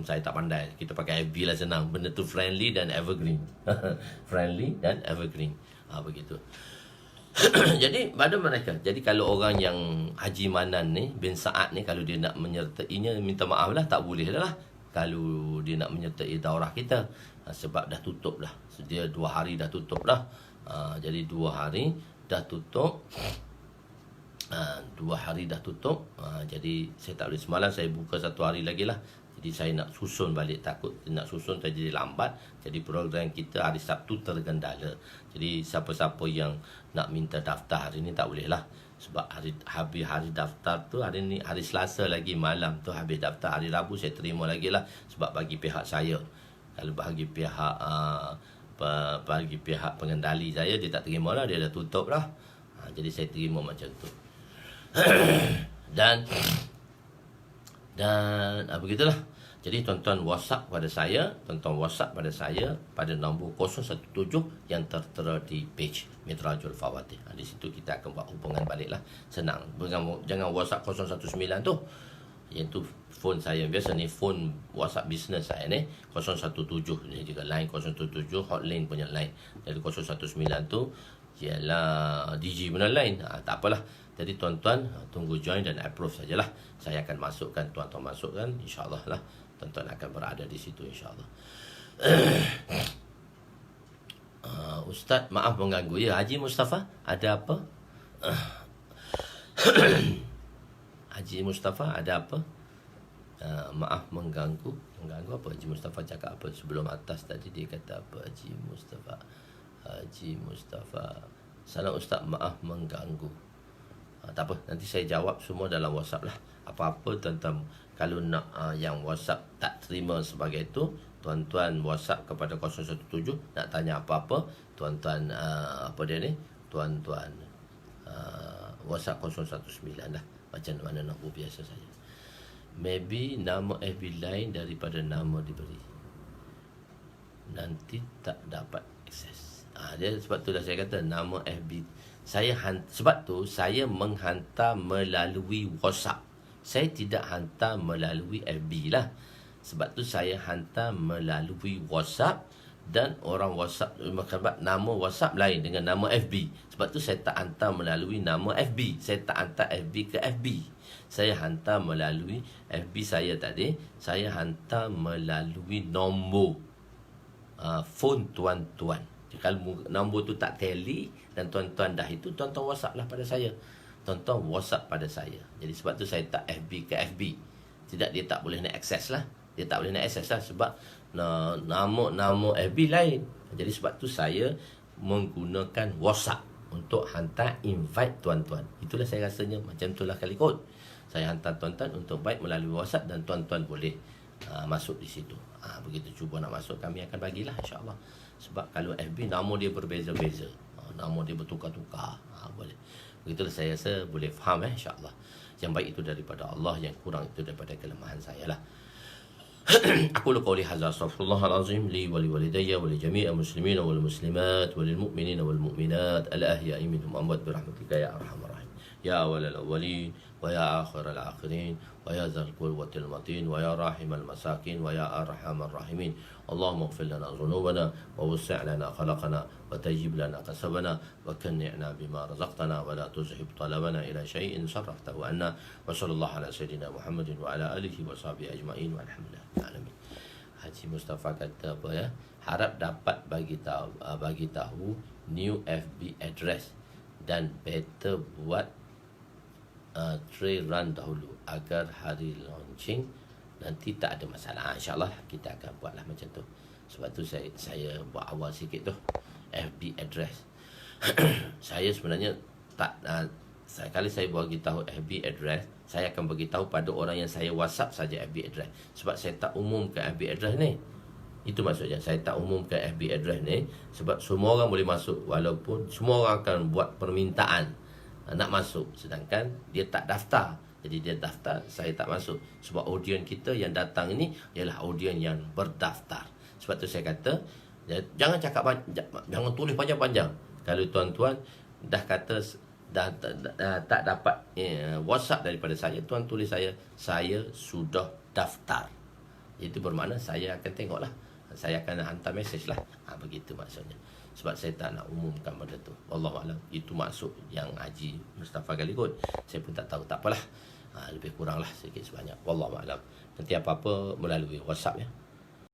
Saya tak pandai, kita pakai FB lah senang, benda tu friendly dan evergreen. Friendly dan evergreen, begitu. Jadi pada mereka, jadi kalau orang yang Haji Manan ni bin Saad ni, kalau dia nak menyertainya, minta maaf lah, tak boleh lah kalau dia nak menyertai daurah kita, sebab dah tutup dah, dia 2 hari dah tutup dah. Jadi 2 hari dah tutup, 2 hari dah tutup. Jadi saya tak boleh, semalam saya buka 1 hari lagi lah. Jadi saya nak susun balik, takut nak susun saya jadi lambat. Jadi program kita hari Sabtu tergendala. Jadi siapa-siapa yang nak minta daftar hari ni tak boleh lah, sebab habis hari daftar tu hari ni, hari Selasa lagi malam tu habis daftar. Hari Rabu saya terima lagi lah, sebab bagi pihak saya, kalau bagi pihak pengendali saya, dia tak terima lah, dia dah tutup lah. Jadi saya terima macam tu. dan begitulah. Jadi tuan-tuan WhatsApp pada saya, pada nombor 017 yang tertera di page Midrajul Fawatir. Di situ kita akan buat hubungan balik lah, senang. Jangan WhatsApp 019 tu, iaitu phone saya biasa ni, phone WhatsApp business saya ni 017 ni juga line 017, hotline punya line. Jadi 019 tu ialah DG punya line. Tak apalah. Jadi tuan-tuan tunggu join dan approve sajalah. Saya akan masukkan, tuan-tuan masukkan, insya-Allah lah. Tuan-tuan akan berada di situ insya-Allah. Ustaz, maaf mengganggu. Ya, Haji Mustafa, ada apa? Haji Mustafa, ada apa? Maaf mengganggu. Mengganggu apa? Haji Mustafa cakap apa? Sebelum atas tadi dia kata apa? Haji Mustafa. Salam Ustaz, maaf mengganggu. Tak apa, nanti saya jawab semua dalam WhatsApp lah. Apa-apa tuan-tuan, kalau nak yang WhatsApp tak terima sebagai itu, tuan-tuan WhatsApp kepada 017, nak tanya apa-apa, tuan-tuan tuan-tuan WhatsApp 019 lah, macam mana nombor biasa saja. Maybe nama FB lain daripada nama diberi, nanti tak dapat akses. Dia sebab tu dah saya kata nama FB saya sebab tu saya menghantar melalui WhatsApp. Saya tidak hantar melalui FB lah. Sebab tu saya hantar melalui WhatsApp, dan orang WhatsApp sebab nama WhatsApp lain dengan nama FB. Sebab tu saya tak hantar melalui nama FB. Saya tak hantar FB ke FB. Saya hantar melalui FB saya tadi. Saya hantar melalui nombor phone tuan-tuan. Kalau nombor tu tak tally dan tuan-tuan dah itu, tuan-tuan WhatsApp lah pada saya. Tuan-tuan WhatsApp pada saya. Jadi sebab tu saya tak FB ke FB. Tidak, dia tak boleh nak akses lah. Dia tak boleh nak akses lah sebab nama FB lain. Jadi sebab tu saya menggunakan WhatsApp untuk hantar invite tuan-tuan. Itulah saya rasanya macam itulah kali kot. Saya hantar tuan-tuan untuk baik melalui WhatsApp dan tuan-tuan boleh masuk di situ. Begitu cuba nak masuk, kami akan bagilah, insya-Allah. Sebab kalau FB nama dia berbeza-beza, nama dia bertukar-tukar, boleh. Begitulah, saya rasa boleh faham, insya-Allah. Yang baik itu daripada Allah, yang kurang itu daripada kelemahan saya lah. أقول قولي هذا أستغفر الله العظيم لي ولوالدي ولجميع المسلمين والمسلمات وللمؤمنين والمؤمنات الأحياء منهم والأموات برحمتك يا أرحم الراحمين يا أول الأولين ويا آخر الآخرين ويا ذا القوة المتين ويا راحم المساكين ويا أرحم الراحمين اللهم اغفر لنا ذنوبنا ووسع لنا خلقنا وتجب لنا كسبنا وكنعنا بما رزقتنا ولا تزهب طلبنا إلى شيء صرفته عنا وصلى الله على سيدنا محمد وعلى آله وصحبه أجمعين والحمد لله العالمين. Haji Mustafa kata apa ya? Harap dapat bagi tahu new FB address dan better buat try run dahulu agar hari launching nanti tak ada masalah. InsyaAllah kita akan buatlah macam tu. Sebab tu saya buat awal sikit tu FB address. Saya sebenarnya tak kalau saya bagi tahu FB address, saya akan bagi tahu pada orang yang saya WhatsApp saja FB address. Sebab saya tak umumkan FB address ni. Itu maksudnya, saya tak umumkan FB address ni sebab semua orang boleh masuk, walaupun semua orang akan buat permintaan nak masuk, sedangkan dia tak daftar. Jadi dia daftar, saya tak masuk. Sebab audien kita yang datang ini ialah audien yang berdaftar. Sebab tu saya kata, jangan cakap jangan tulis panjang-panjang. Kalau tuan-tuan dah kata tak dapat WhatsApp daripada saya, tuan tulis saya sudah daftar. Itu bermakna saya akan tengoklah. Saya akan hantar mesej lah. Begitu maksudnya. Sebab saya tak nak umumkan benda tu. Wallahualam. Itu maksud yang Haji Mustafa kali kot. Saya pun tak tahu. Tak apalah. Lebih kurang lah sikit sebanyak. Wallahualam. Nanti apa-apa melalui WhatsApp ya.